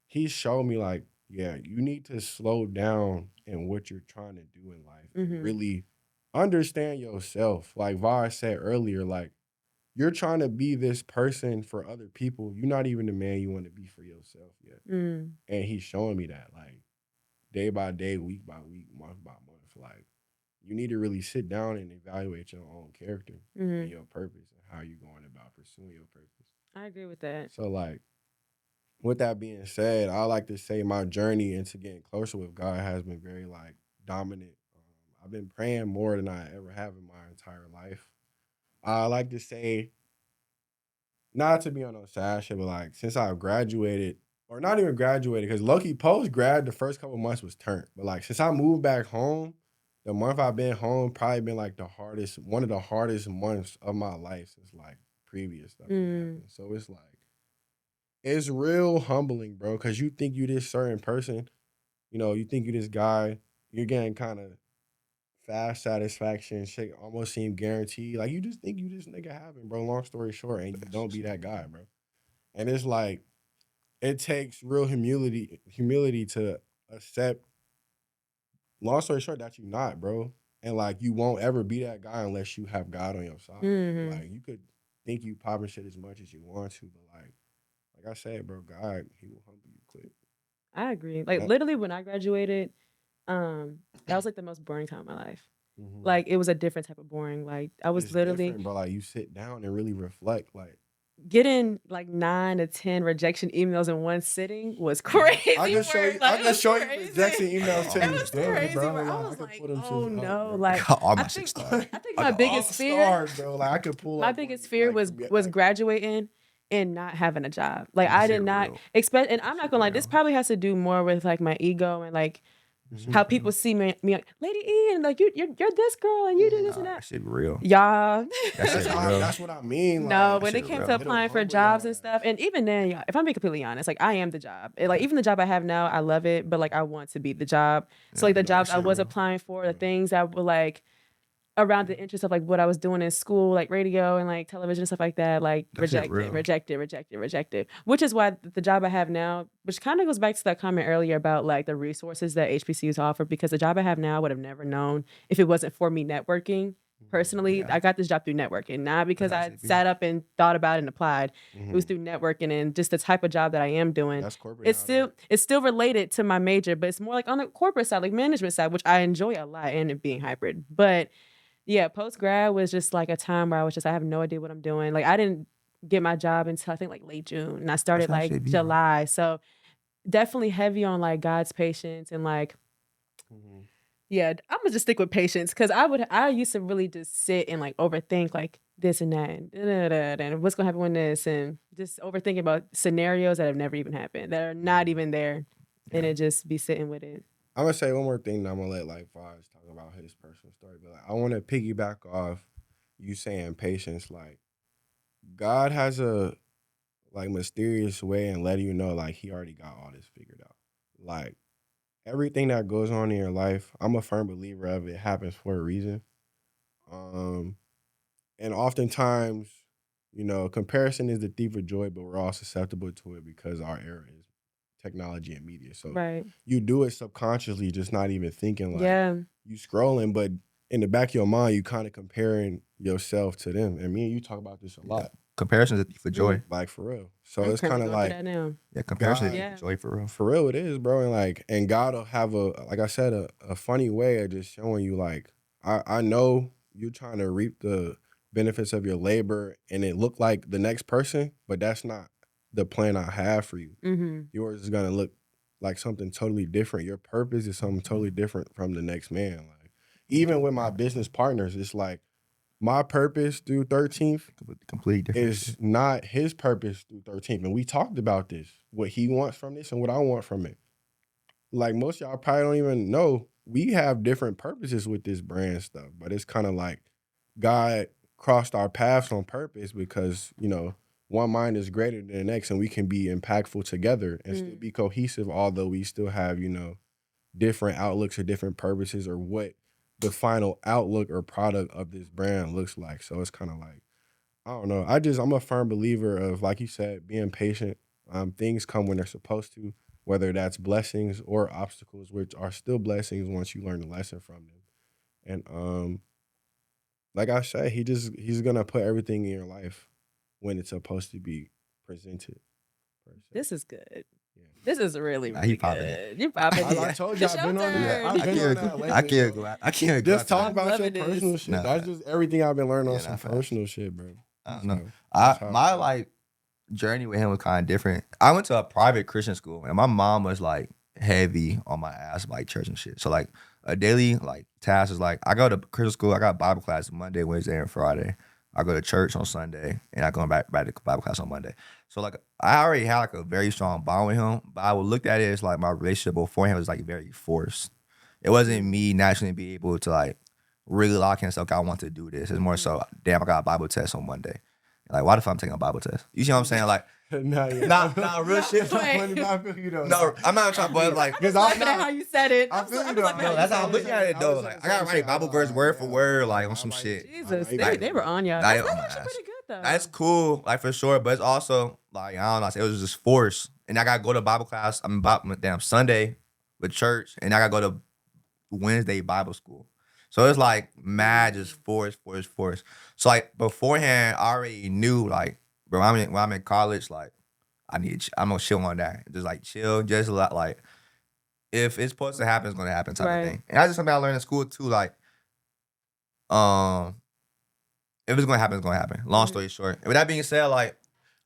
he showed me, like, yeah, you need to slow down in what you're trying to do in life and Mhm. really understand yourself. Like Var said earlier, like you're trying to be this person for other people. You're not even the man you want to be for yourself yet. Mm. And he's showing me that, like, day by day, week by week, month by month. Like, you need to really sit down and evaluate your own character and Mhm. your purpose and how you're going about pursuing your purpose. I agree with that. So, like, with that being said, I like to say my journey into getting closer with God has been very, like, dominant. I've been praying more than I ever have in my entire life. I like to say, not to be on no sad shit, but like since I've graduated, or not even graduated, because Loki post grad, the first couple months was turned. But like since I moved back home, the month I've been home probably been like one of the hardest months of my life since like previous stuff been happening. So it's like it's real humbling, bro, because you think you this certain person, you think you this guy, you're getting kind of fast satisfaction, shit almost seem guaranteed. Like you just think you this nigga having, bro. Long story short, and you don't be that guy, bro. And it's like it takes real humility to accept. Long story short, that you not, bro. And like you won't ever be that guy unless you have God on your side. Mhm. Like you could think you popping shit as much as you want to, but like I said, bro, God, he will humble you quick. I agree. Like That- literally when I graduated, that was like the most boring time of my life. Mhm. Like it was a different type of boring. Like I was It's literally different, bro. Like you sit down and really reflect, like. getting like 9 to 10 rejection emails in one sitting was crazy. I can show you. work. I Like, it can was show you crazy. rejection emails to It this was day, crazy, bro. bro. I Like, was could like, pull them oh shits up, no, bro. like All my I shit think started. I think I my got biggest All fear, stars, bro. Like I could pull. my up biggest one, fear like, was from- was like, graduating and not having a job. Like That I shit did not real. expect, and I'm not shit gonna lie, this real. probably has to do more with like my ego and like Mhm. how people see me like Lady E, and like you're this girl and you do this and Nah, that. that shit real. Y'all. That shit real. That's what I mean. No, Like, when shit it came real. to It'll applying for humble jobs your and stuff, ass. and even then, y'all, if I'm being completely honest, like I am the job. Like even the job I have now, I love it, but like I want to be the job. So Yeah, like the no, that jobs I shit was real. applying for, the things that were like around the interest of like what I was doing in school, like radio and like television and stuff like that, like That shit real. rejected. Which is why the job I have now, which kind of goes back to that comment earlier about like the resources that HBCUs offer, because the job I have now I would have never known if it wasn't for me networking. Personally, Yeah. I got this job through networking, not because That's how I it should be. sat up and thought about it and applied. It was Mhm. through networking and just the type of job that I am doing. That's corporate. It's still related to my major, but it's more like on the corporate side, like management side, which I enjoy a lot, and it being hybrid. But yeah, post grad was just like a time where I have no idea what I'm doing. Like I didn't get my job until I think like late June, and I started how it like should be, bro. July. So definitely heavy on like God's patience and like Mhm. yeah, I'm gonna just stick with patience because I used to really just sit and like overthink like this and that and, and what's gonna happen when this and just overthinking about scenarios that have never even happened that are not even there, and it just be sitting with it. I'm gonna say one more thing. Then I'm gonna let like Vaz talk about his personal story. But like, I want to piggyback off you saying patience. Like God has a like mysterious way in letting you know like He already got all this figured out. Like everything that goes on in your life, I'm a firm believer of it happens for a reason. Um, and oftentimes, comparison is the thief of joy, but we're all susceptible to it because our era is technology and media. So Right. you do it subconsciously, just not even thinking like Yeah. you scrolling, but in the back of your mind, you kind of comparing yourself to them. And me and you talk about this a lot, Comparison is a thief of joy. like for real. So I'm it's kind currently of going through like that now. Yeah, comparison is a God- thief of joy for real. for real it is, bro. And God will have like I said, a funny way of just showing you like, I know you're trying to reap the benefits of your labor and it look like the next person, but that's not the plan I have for you. Mm-hmm. Yours is gonna look like something totally different. Your purpose is something totally different from the next man. Like, even with my business partners, it's like my purpose through 13th Completely different. is not his purpose through 13th. And we talked about this, what he wants from this and what I want from it. Like most of y'all probably don't even know, we have different purposes with this brand stuff, but it's kind of like God crossed our paths on purpose because, you know, one mind is greater than the next and we can be impactful together and still be cohesive, although we still have, you know, different outlooks or different purposes or what the final outlook or product of this brand looks like. So it's kind of like, I don't know. I'm a firm believer of, like you said, being patient. Things come when they're supposed to, whether that's blessings or obstacles, which are still blessings once you learn the lesson from them. And like I said, he's gonna put everything in your life when it's supposed to be presented. This is good. Yeah. This is really, Nah, really he popping good. You popping I it. told you It's I've been your on that. turn. I've been on that lately, I can't. Just go talk out about your loving this. personal shit. Nah. That's just everything I've been learning on Yeah, some nah, facts. personal shit, bro. I don't know. So, that's how I My feel. like journey with him was kind of different. I went to a private Christian school, and my mom was like heavy on my ass like church and shit. So like a daily like task is like I go to Christian school. I got Bible class Monday, Wednesday, and Friday. I go to church on Sunday, and I go back to Bible class on Monday. So like I already had like a very strong bond with him, but I would look at it as like my relationship beforehand was like very forced. It wasn't me naturally be able to like really lock in. So okay, I want to do this. It's more so, damn, I got a Bible test on Monday. Like, why the fuck I'm taking a Bible test? You see what I'm saying? Like, nah, real shit. No, I'm not trying to, but like, because Laughing at how you said it. I I'm feel so- you I'm though. laughing at no, how that's you how I'm said looking it. at it though. Like, I gotta write Bible verse word for word, like on some shit. Jesus, Like- they were on y'all. Nah, That's they on my actually ass. pretty good though. That's cool, like for sure. But it's also like I don't know. It was just forced, and I gotta go to Bible class. I'm about damn Sunday with church, and I gotta go to Wednesday Bible school. So it's like mad, just forced. So like beforehand, I already knew like, bro, when I'm in college, like I'm gonna chill on that, just like chill, just a lot like if it's supposed to happen, it's gonna happen type Right. of thing. And that's just something I learned in school too. Like, if it's gonna happen, it's gonna happen. Long story short. And with that being said, like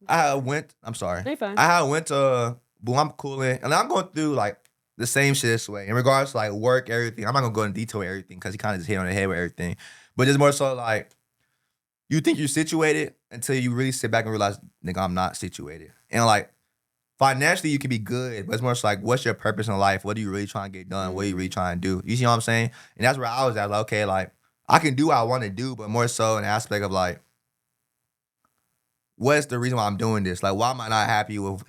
I'm sorry. They fine. I went to boom, I'm cooling, and I'm going through like the same shit this way in regards to like work, everything. I'm not gonna go in detail with everything because he kind of just hit on the head with everything. But it's more so like you think you're situated until you really sit back and realize, nigga, I'm not situated. And like financially, you can be good, but it's more so like, what's your purpose in life? What are you really trying to get done? What are you really trying to do? You see what I'm saying? And that's where I was at. Like, okay, like I can do what I want to do, but more so in the aspect of like, what's the reason why I'm doing this? Like, why am I not happy with?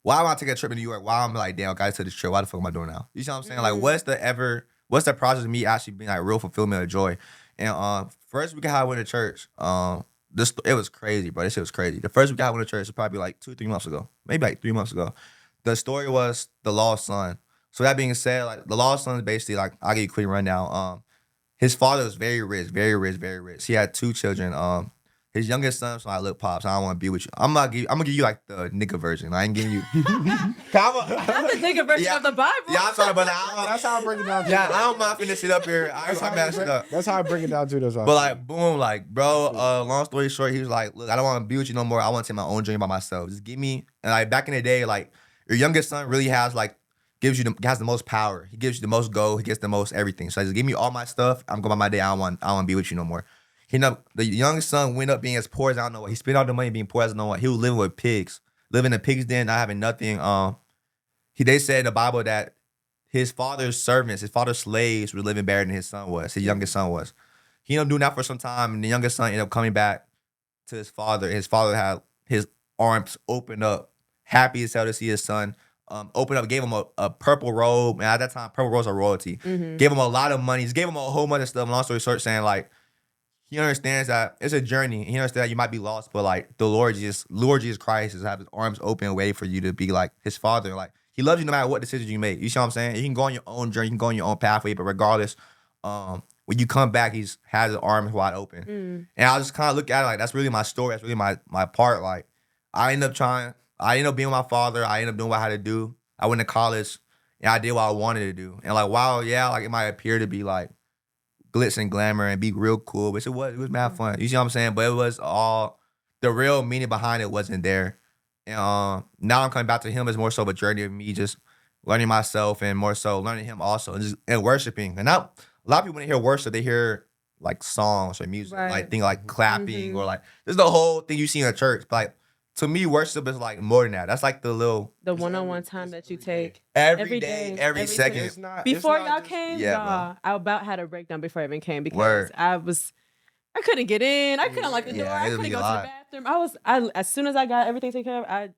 Why am I taking a trip to New York? Why am I like, damn, guys, to this trip? Why the fuck am I doing now? You see what I'm saying? Like, what's the process of me actually being like real fulfillment or joy? And first week I went to church. It was crazy, bro. This shit was crazy. The first week I went to church was probably like 2-3 months ago, maybe like 3 months ago. The story was the lost son. So that being said, like the lost son is basically like I'll give you a quick rundown. His father was very rich, very rich, very rich. He had 2 children. His youngest son was like, look, pops, I don't want to be with you. I'm gonna give you like the nigga version. I ain't giving you. That's the nigga version of the Bible. Yeah, I'm sorry, but That's how I break it down. Too. I don't mind finna sit up here. I messed it up. That's how I break it down too. But like, boom, like, bro. Long story short, he was like, look, I don't want to be with you no more. I want to take my own journey by myself. Just give me. And like back in the day, like your youngest son really has like has the most power. He gives you the most go. He gets the most everything. So just give me all my stuff. I'm going by my day. I don't want to be with you no more. The youngest son went up being as poor as I don't know what. He spent all the money being poor as I don't know what. He was living with pigs, living in a pig's den, not having nothing. They said in the Bible that his father's servants, his father's slaves were living better than his son was. His youngest son was. He ended up doing that for some time, and the youngest son ended up coming back to his father. His father had his arms opened up, happy as hell to see his son. Opened up, gave him a purple robe, and at that time, purple robes are royalty. Gave him a lot of money. Just gave him a whole bunch of stuff. Long story short, saying like, he understands that it's a journey. He understands that you might be lost, but like the Lord Jesus Christ is have his arms open, waiting for you to be like his father. Like he loves you no matter what decision you make. You see what I'm saying? You can go on your own journey, you can go on your own pathway, but regardless, when you come back, he's has his arms wide open. And I just kind of look at it like that's really my story. That's really my part. Like I ended up being with my father. I ended up doing what I had to do. I went to college and I did what I wanted to do. And like, wow, yeah, like it might appear to be like glitz and glamour and be real cool, but it was mad fun. You see what I'm saying? But it was all the real meaning behind it wasn't there. And now I'm coming back to him as more so of a journey of me just learning myself and more so learning him also and worshiping. And a lot of people when they hear worship, they hear like songs or music, Right. like think like clapping or like this is the whole thing you see in a church. But like to me, worship is like more than that. That's like the little The It's one-on-one every- time it's that you every day. take. every day, every every second. It's not Before it's not y'all just- came, Yeah, bro. y'all, I about had a breakdown before I even came because Word. I couldn't get in. I couldn't lock the Yeah, door. I it'll couldn't be go a to the lot. bathroom. As soon as I got everything taken care of,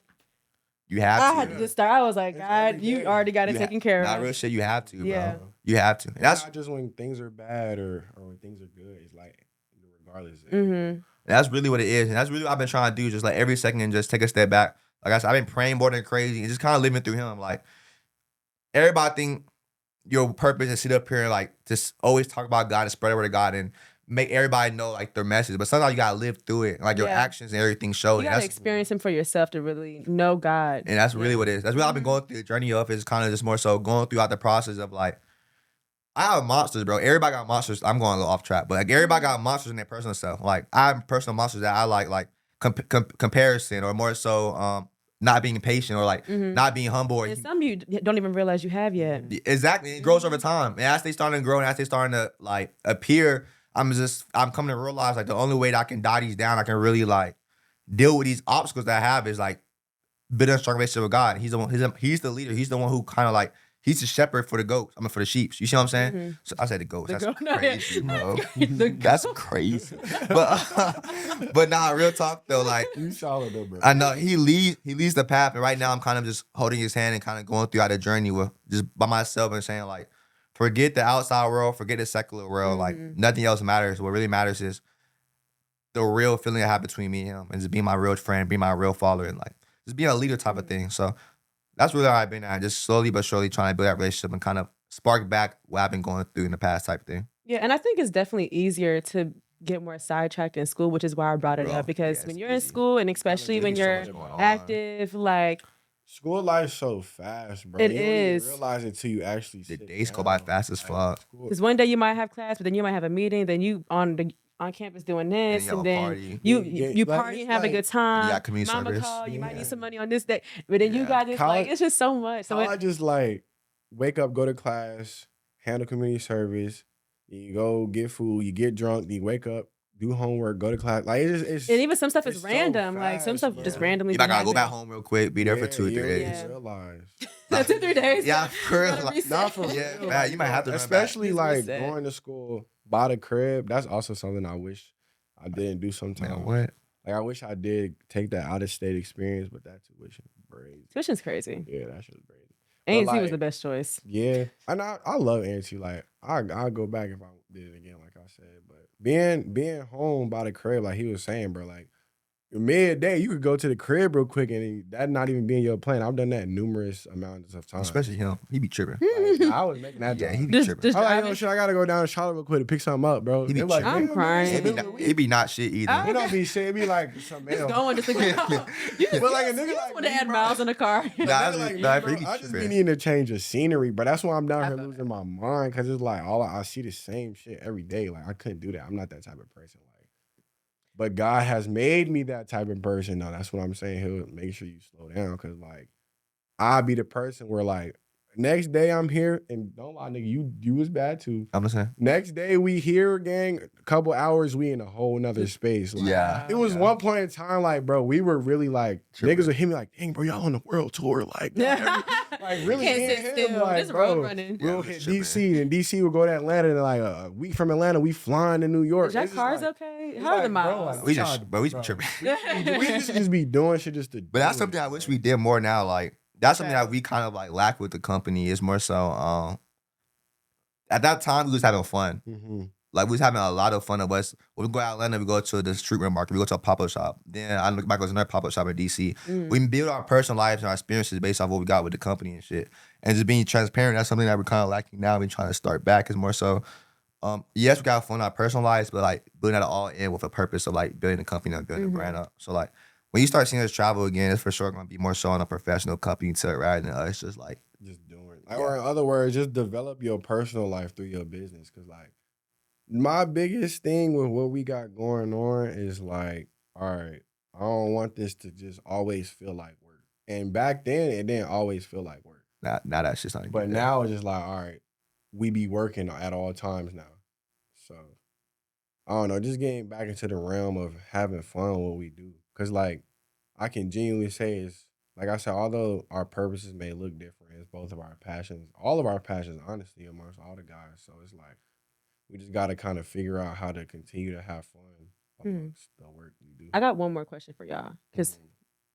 You have I to. had to just start. I was like, It's God, every you day. already got it You taken care Nah, of. real shit. You have to, bro. Yeah. You have to. And It's that's not just when things are bad or when things are good. It's like regardless. Mm-hmm. that's really what it is, and that's really what I've been trying to do. Just like every second, just take a step back. Like I said, I've been praying more than crazy, and just kind of living through Him. Like everybody think your purpose is sit up here and like just always talk about God and spread the word of God and make everybody know like their message. But sometimes you gotta live through it. Like your Yeah. actions and everything show You it. gotta experience Him for yourself to really know God. And that's really what it is. That's what I've been Mm-hmm. going through the journey of is kind of just more so going throughout the process of like, I have monsters, bro. Everybody got monsters. I'm going a little off track, but like everybody got monsters in their personal self. Like I have personal monsters that I like comparison or more so not being patient or like Mhm. not being humble or And some you don't even realize you have yet. exactly. It grows over time. And as they starting to grow and as they starting to like appear, I'm coming to realize like the only way that I can die these down, I can really like deal with these obstacles that I have is like building a strong relationship with God. He's the one. He's the leader. He's the one who kind of like he's the shepherd for the goats. I mean for the sheep. You see what I'm saying? Mhm. So I said the goats. The That's goat- no, crazy, bro. The That's crazy. But nah, real talk though. Like You solid though, bro. I know he leads the path, and right now I'm kind of just holding his hand and kind of going throughout the journey with just by myself and saying like, forget the outside world, forget the secular world. Like Mhm. nothing else matters. What really matters is the real feeling I have between me and him, and just being my real friend, being my real follower, and like just being a leader type of thing. So that's really how I've been at, just slowly but surely trying to build that relationship and kind of spark back what I've been going through in the past type of thing. Yeah, and I think it's definitely easier to get more sidetracked in school, which is why I brought it Bro, up because yeah, when it's you're in easy. school and especially when so you're much going on. active, like School life's so fast, bro. It You don't is. even realize it until you actually The sit days go by down. fast as Like, fuck. school- because one day you might have class, but then you might have a meeting, then you on campus doing this, you have and a then party. you Yeah, you like, party it's and have a like- good time. You got community Mama service. call, you might Yeah. need some money on this day, but then you Yeah. got this College- like it's just so much. So So it, I just like wake up, go to class, handle community service. Then you go get food, you get drunk, then you wake up, do homework, go to class. Like it's and even some stuff is it's so random, like some fast, stuff bro. just randomly. You might gotta go be back happening. home real quick, be there for 2 or 3 you don't days. even Yeah. realize. 2 3 days. Yeah, for real. Gotta Like, reset. Not for Yeah, real. man, you might have to run back. Especially Just like reset. going to school by the crib. That's also something I wish I didn't do sometimes. Man, what? Like I wish I did take that out of state experience, but that tuition is crazy. Tuition's crazy. Yeah, that shit was crazy. A&T like- was the best choice. Yeah, and I love A&T. Like I'll go back if I did it again, like I said. But being home by the crib, like he was saying, bro, like midday you could go to the crib real quick and that not even being your plan. I've done that numerous amounts of times. Especially him. He be tripping. Like, I was making that. Yeah, time. he be Just- tripping. just I'm like, yo, driving. shit, I gotta go down to Charlotte real quick to pick something up, bro. He be They like, I'm "Damn, crying. It man, be, man, it be not shit either. it don't be shit. It be like some Just mail. going just to go. You just, But like a you nigga just like want to me, add bro. miles in the car. Nah, Nigga that's- like me, nah, bro, he be I just be tripping. needing to change the scenery, but that's why I'm down I here feel losing my mind because it's like I see the same shit every day. Like I couldn't do that. I'm not that type of person. Like, but God has made me that type of person. Though that's what I'm saying. He'll make sure you slow down because like I'll be the person where like next day I'm here and don't lie, nigga, you was bad too. I'm just saying. Next day we here, gang. A couple hours we in a whole nother space. Like, Yeah. it was Yeah. one point in time, like, bro, we were really like, Tripping. niggas would hit me like, dang, bro, y'all on the world tour. Like, like really Can't me sit and him, still. like, Just bro, road running. Yeah, we'll we hit was tripping. DC, and DC would go to Atlanta, and like a week from Atlanta, we flying to New York. Is your It's just cars like, okay? it's How are the like, bro, miles? like, We y'all- just, bro, we bro. tripping. we used to just be doing shit just to But that's do something it, I wish bro. we did more now. Like that's something Okay. that we kind of like lack with the company. Is more so at that time we was having fun. Mhm. Like we was having a lot of fun of us. When we go out Atlanta, we go to the street market, we go to a pop-up shop. Then I look back, there was another pop-up shop in DC. Mm. We build our personal lives and our experiences based off what we got with the company and shit. And just being transparent, that's something that we're kind of lacking now. We're trying to start back is more so, yes, we got fun in our personal lives, but like building that all in with a purpose of like building a company and building a brand up. So like when you start seeing us travel again, it's for sure going to be more so on a professional company to rather than us just like, Just doing like, or in other words, just develop your personal life through your business. Cause like my biggest thing with what we got going on is like, all right, I don't want this to just always feel like work. And back then it didn't always feel like work. now that shit's not But now it's just like, all right, we be working at all times now. So I don't know, just getting back into the realm of having fun with what we do. Cause like I can genuinely say is like I said, although our purposes may look different, it's both of our passions, all of our passions, honestly, amongst all the guys. So it's like we just gotta kind of figure out how to continue to have fun Mhm. amongst the work we do. I got one more question for y'all because Mhm.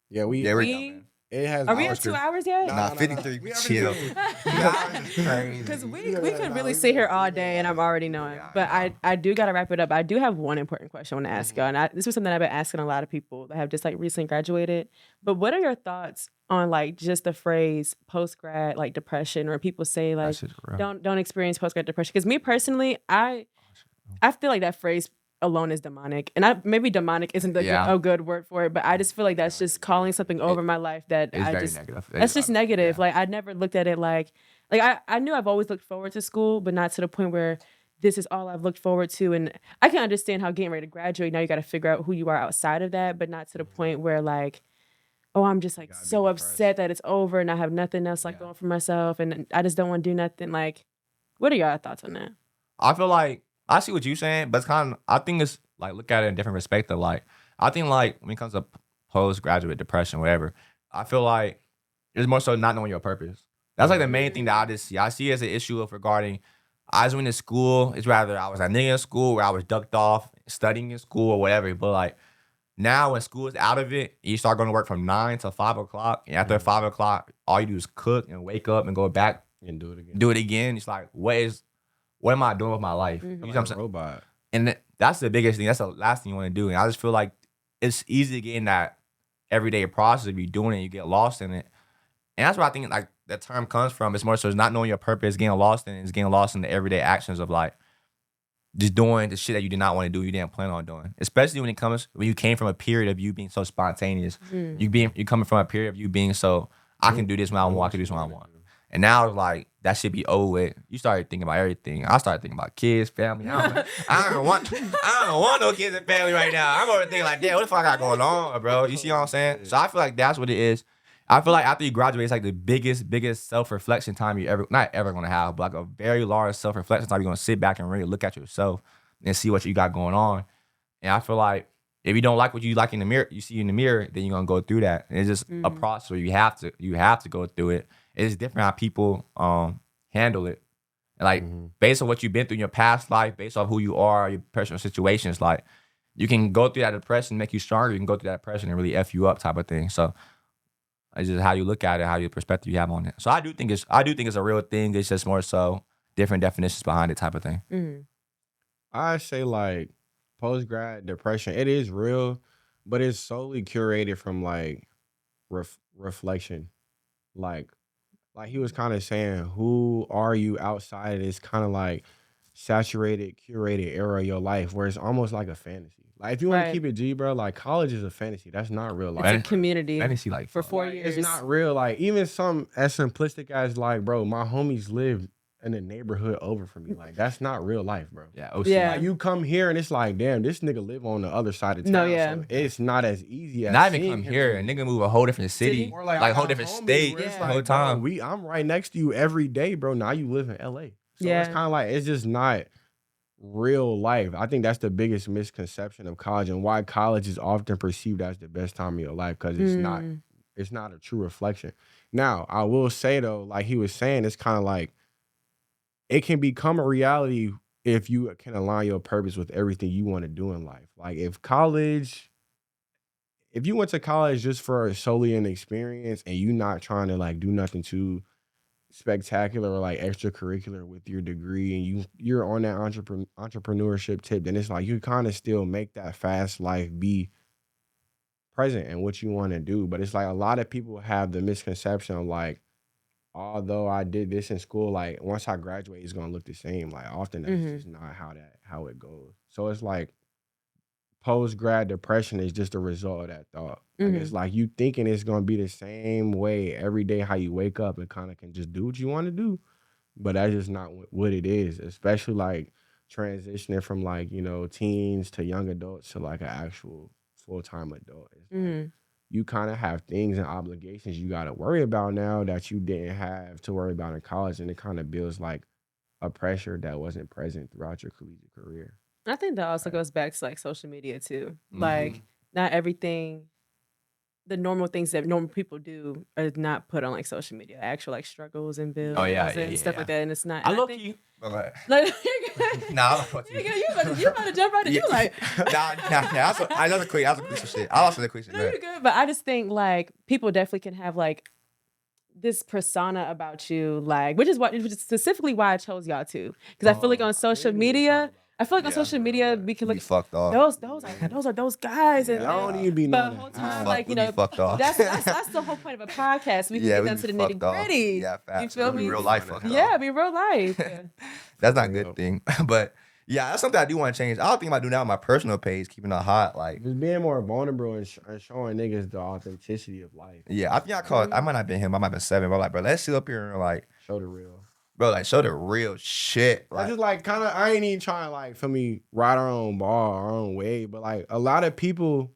Yeah, Yeah, we're we it has are we hours at 2 'cause- hours yet? Nah, Nah, nah, nah, 53. we haven't Chill. even- Crazy. Because we Yeah, could nah, really we sit here gotta all figure day, that and I'm out. already knowing. Yeah, But I know. I do got to wrap it up. I do have one important question I want to ask Mhm. y'all, and this was something I've been asking a lot of people that have just like recently graduated. But what are your thoughts on like just the phrase post grad like depression, or people say That like shit's real. don't experience post grad depression? Because me personally, I feel like that phrase alone is demonic, and maybe demonic isn't Yeah. a good word for it, but I just feel like that's just calling something over my life that It's I very just negative. that's just negative. Yeah. Like I never looked at it like I knew I've always looked forward to school, but not to the point where this is all I've looked forward to. And I can understand how getting ready to graduate now you got to figure out who you are outside of that, but not to the point where like, oh, I'm just like gotta be so depressed. upset that it's over and I have nothing else like Yeah. going for myself, and I just don't want to do nothing. Like, what are y'all thoughts on that? I feel like I see what you're saying, but it's kind of I think it's like look at it in a different perspective. Like I think like when it comes to postgraduate depression, whatever, I feel like it's more so not knowing your purpose. That's like the main thing that I just see. I see it as an issue of regarding I was went to school. It's rather I was a nigga in school where I was ducked off studying in school or whatever. But like now when school is out of it, you start going to work from 9 to 5 o'clock. And after 5 o'clock, all you do is cook and wake up and go back, And do it again. do it again. It's like what am I doing with my life? Mhm. You know Like what I'm a saying? robot. And that's the biggest thing. That's the last thing you want to do. And I just feel like it's easy to get in that everyday process of you doing it, you get lost in it. And that's where I think like that term comes from. It's more so it's not knowing your purpose, getting lost in it, it's getting lost in the everyday actions of like just doing the shit that you did not want to do, you didn't plan on doing. Especially when you came from a period of you being so spontaneous. Mhm. You coming from a period of you being so I can do this when I want, I can do this when I want. And now it's like that should be over with. You started thinking about everything. I started thinking about kids, family. I don't want no kids and family right now. I'm over thinking like, damn, what the fuck I got going on, bro? You see what I'm saying? So I feel like that's what it is. I feel like after you graduate, it's like the biggest self-reflection time you not ever gonna have, but like a very large self-reflection time you're gonna sit back and really look at yourself and see what you got going on. And I feel like if you don't like what you like in the mirror, you see in the mirror, then you're gonna go through that. And it's just a process where you have to go through it. It's different how people handle it. And like based on what you've been through in your past life, based on who you are, your personal situations, like you can go through that depression, make you stronger. You can go through that depression and really F you up type of thing. So it's just how you look at it, how your perspective you have on it. So I do think it's a real thing. It's just more so different definitions behind it type of thing. Mhm. I say like post grad depression, it is real, but it's solely curated from like reflection. Like he was kind of saying, who are you outside of this kind of like saturated, curated era of your life where it's almost like a fantasy. Like if you want to Right. keep it G, bro, like college is a fantasy. That's not real life. It's a Fantasy- community Fantasy like for fuck. 4 Like, years. it's not real. Like even some as simplistic as like, bro, my homies live in the neighborhood over from me. Like that's not real life, bro. Yeah, OC. Yeah. Like you come here and it's like, damn, this nigga live on the other side of town. No, yeah. So it's not as easy as Not even seeing come him here, a every nigga move a whole different city, Or like I a whole got different homies state where it's Yeah. the whole like, bro, time. I'm right next to you every day, bro. Now you live in LA. So Yeah. it's kind of like it's just not real life. I think that's the biggest misconception of college and why college is often perceived as the best time of your life because it's not a true reflection. Now, I will say though, like he was saying, it's kind of like it can become a reality if you can align your purpose with everything you want to do in life. Like if you went to college just for solely an experience and you not trying to like do nothing too spectacular or like extracurricular with your degree and you're on that entrepreneurship tip, then it's like you kind of still make that fast life be present in what you want to do. But it's like a lot of people have the misconception of like, although I did this in school, like once I graduate, it's gonna look the same. Like often that's just not how it goes. So it's like post grad depression is just a result of that thought. Like it's like you thinking it's gonna be the same way every day how you wake up and kind of can just do what you want to do, but that's just not what it is. Especially like transitioning from like teens to young adults to like an actual full time adult. It's like you kind of have things and obligations you got to worry about now that you didn't have to worry about in college, and it kind of builds like a pressure that wasn't present throughout your collegiate career. I think that also goes back to like social media too. Like not everything, the normal things that normal people do are not put on like social media. Actual like struggles and bills and stuff like that. And it's not. I and look think- you. Like, Nah, you about to jump right in. You like, nah. That's a quick piece of shit. I'll answer the question. no, you're good. But I just think like people definitely can have like this persona about you, like which is specifically why I chose y'all too. Because I feel like on social media, we can look be fucked off. those are those guys, and Y'all don't even be but knowing the whole that. time, Fuck, like we you know, be fucked off. that's the whole point of a podcast. We can Yeah, get we down be to the fucked nitty off. gritty. Yeah, facts. You feel We me? real life fucked off. Yeah, be real life. Yeah. That's not a good thing. But yeah, that's something I do want to change. I don't think about doing that on my personal page, keeping it hot. Like, Just being more vulnerable and showing niggas the authenticity of life. yeah, I think I might not have been him. I might have been 7. But like, bro, let's sit up here and like, Show the real. bro, like, show the real shit. I Like, just like kind of, I ain't even trying to like, for me, ride our own ball, our own way. But like a lot of people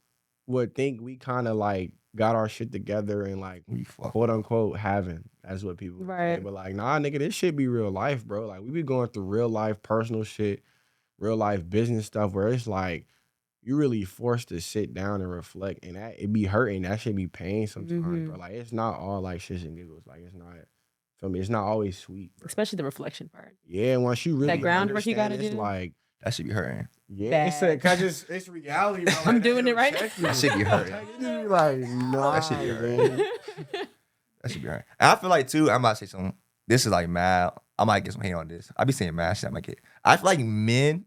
would think we kind of like got our shit together and like, we fuck. quote unquote, having. That's what people would say. Right. But like, nah, nigga, this shit be real life, bro. Like we be going through real life, personal shit, real life business stuff where it's like, you really forced to sit down and reflect, and that it be hurting. That shit be pain sometimes, bro. Like it's not all like shits and giggles. Like it's not. For me, it's not always sweet, bro. Especially the reflection part. Yeah, once you really That groundwork you understand, gotta it's do. like That should be hurting. yeah, cause it's reality. Bro. Like, I'm that doing shit it right will check now. you. That shit be hurting. Like, it just be like nah, That shit be hurting. man. That should be hurting. And I feel like too, I'm about to say something. This is like mad. I might get some hate on this. I be saying mad shit. I might get. I feel like men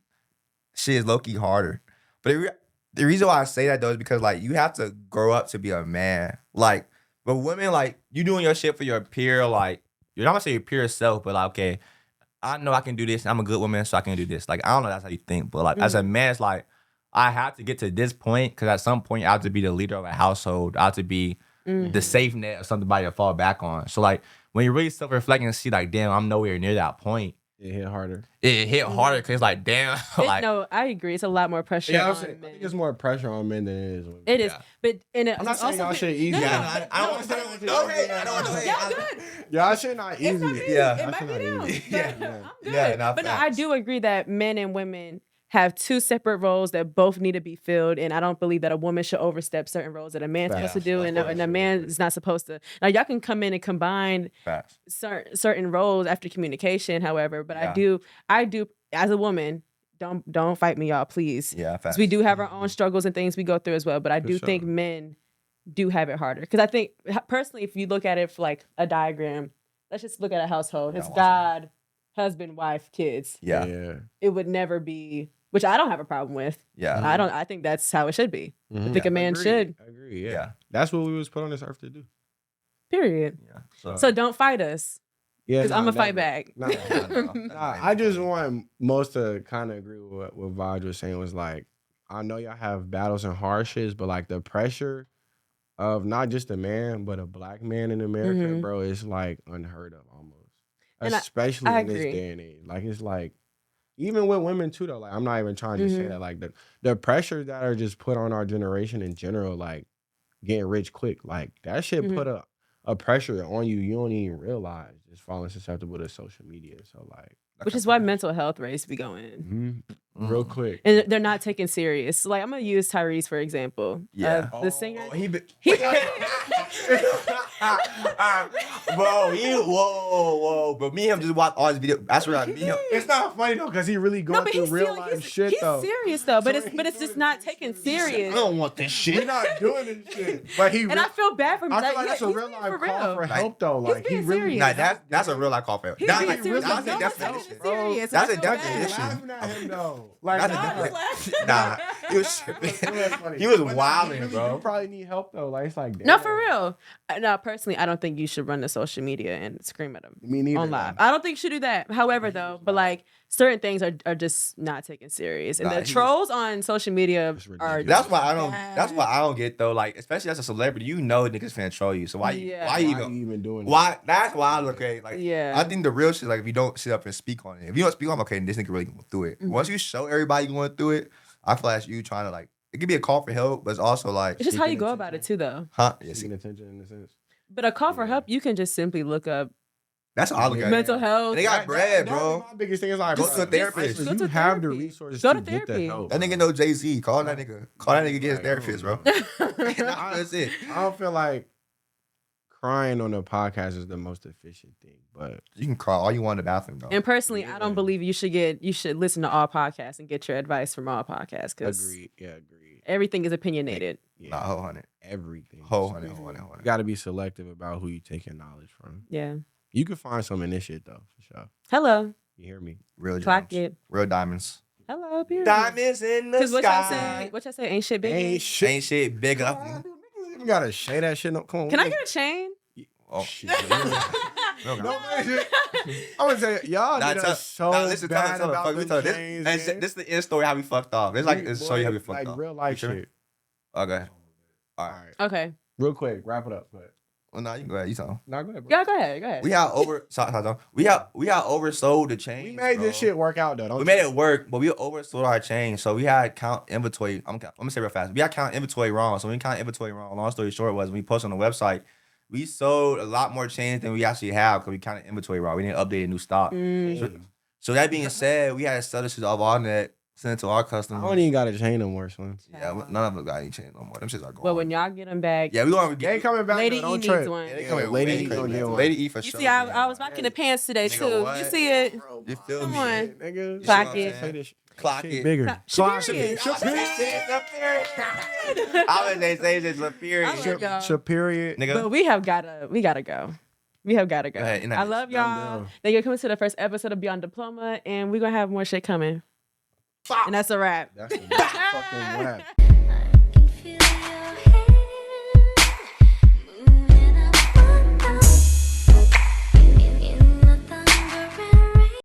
shit is low key harder. But the reason why I say that though is because like you have to grow up to be a man. Like, but women, like you doing your shit for your peer, like you're not gonna say your peer self, but like, okay, I know I can do this. I'm a good woman, so I can do this. Like, I don't know that's how you think, but like as a man, it's like I have to get to this point because at some point I have to be the leader of a household. I have to be the safe net of somebody to fall back on. So like when you really self-reflect and see like, damn, I'm nowhere near that point. It hit harder. It hit harder because like, damn, like No, I agree. It's a lot more pressure Yeah, on I'm saying, I men. think it's more pressure on men than it is women. It is, Yeah. but and I'm not saying y'all shit easy. No, no, Yeah, I don't want to say no hate. I don't want to hate. Y'all good. Y'all shit not easy. It's not easy. Yeah. It might be That's them. not easy. But Yeah. I'm good. Yeah, nah, but no, I facts. do agree that men and women have two separate roles that both need to be filled, and I don't believe that a woman should overstep certain roles that a man's supposed to Facts. do, Of and course. a man is not supposed to. Now, y'all can come in and combine Facts. certain roles after communication, however, but Yeah. I do as a woman. Don't fight me, y'all, please. Yeah, facts. Because we do have our own struggles and things we go through as well. But I For do sure. think men do have it harder. Because I think personally, if you look at it for like a diagram, let's just look at a household. It's watch it. God, husband, wife, kids. Yeah. It would never be, which I don't have a problem with. Yeah. I think that's how it should be. Mhm. I think a man Agreed. should. I agree. Yeah. Yeah. That's what we was put on this earth to do. Period. Yeah. So don't fight us. Yeah, Because I'm going to fight back. Nah, Nah, I just want most to kind of agree with what Vaj was saying was like, I know y'all have battles and hardships, but like the pressure of not just a man, but a black man in America, Mhm. bro, is like unheard of almost. And Especially I in this agree. day and age. Like it's like, even with women too, though, like I'm not even trying to say that. Like the pressure that are just put on our generation in general, like getting rich quick, like that shit put a pressure on you you don't even realize, just falling susceptible to social media. So like, Which is why mental health rates be going. real quick. And they're not taken serious. Like I'm gonna use Tyrese for example. Yeah. The singer. Bro, whoa. But me and him just watch all his videos. That's what I mean. It's not funny though, because he really going through real life shit he's though. serious though, but So it's just not taken serious. don't want this shit. He's not doing this shit. But he And I feel bad for him. I feel like yeah, that's a he's real being life for call for real. help though. Like he being really serious. Nah, that's a real life call for him. He's That's being like serious. that's No a one's taking definition. it serious. That's I a feel bad. definition. laughing at him though. Like That's a I was definition. laughing. Nah, he was tripping. That's funny. He was But nah, wilding, really bro. do probably need help though. Like it's like No, damn. for real. No, personally, I don't think you should run to social media and scream at them Me neither. on live. I don't think you should do that. However, though, but like certain things are just not taken serious, and Nah, the he was- trolls on social media It's are. ridiculous. That's why I don't. That's why I don't get though. Like, especially as a celebrity, you know niggas finna troll you. So why you? Yeah. Why Why you you even? even doing Why? That's why I look at it. Like, Yeah. I think the real shit, like, if you don't sit up and speak on it, if you don't speak on it, okay, this nigga really going through it. Once you show everybody going through it, I feel like you trying to like. It could be a call for help, but it's also like, It's just how you Seeking go about it too, though. huh? that? Yes. Seeking attention in a sense. But a call for help, you can just simply look up That's all I look at. Mental health. And they got bread, bro. My biggest thing is like, Go bro, to a therapist. You Go to have the therapy. resources Go to to get the therapy. help. That nigga know Jay-Z. Call that nigga. Call that nigga, get his therapist, bro. That's it. I don't feel like crying on a podcast is the most efficient thing, but You can cry all you want in the bathroom, though. And personally, I Yeah. don't believe you should listen to all podcasts and get your advice from all podcasts because agreed. Yeah, agreed. everything is opinionated. Yeah, Nah, whole hundred. everything. Whole hundred. You got to be selective about who you take your knowledge from. Yeah. You can find some in this shit though, for sure. Hello. You hear me? Real Clock gems. it. Real diamonds. Hello, period. Diamonds in the Because what y'all say? sky. What y'all say? Ain't shit big. Ain't shit. Ain't shit big up. You gotta shade that shit. No, come on. Can I get a chain? Oh, shit? no, No, man. I'm gonna say y'all Nah, did tell- us so nah, listen, tell bad her, about fuck, we the tell her. chains, This man. is the end story how we fucked off. It's like it's show you how we fucked like off. real life You sure? shit. Okay. All All right. right, Okay. real quick, wrap it up. Go ahead. Well, nah, you can go ahead. You tell 'em. Nah, go ahead, bro. Yeah, go ahead. Go ahead. We got we got oversold the chains. We made bro. this shit work out though. Don't We made it work, but we oversold our chain. So we had count inventory. I'm gonna say real fast. We had count inventory wrong. So when we count inventory wrong, long story short was when we posted on the website, we sold a lot more chains than we actually have because we counted inventory wrong. We didn't update a new stock. Mm. So that being said, we had to sell this shit off our net, send it to our I customers. don't even got a chain no more, son. Yeah, none of us got any chains no more. Them shits are gone. Well, when y'all get them back, yeah, we gonna They ain't coming back. Lady though. E Don't needs trip. one. Yeah, they Yeah, coming. Lady Lady E gonna get one. Lady E for You sure. see, I was rocking the pants today Nigga, too. what? You see it? You feel Come me? on. Nigga, Clock You it. see what I'm saying? Clock Clock it. it. Bigger. Clock Superior. I was say it's superior. I love y'all. Superior. Nigga. But we have gotta go. We have gotta go. Go ahead, I love y'all. down. Thank you for coming to the first episode of Beyond Diploma, and we're gonna have more shit coming. And that's a wrap. That's a fucking rap.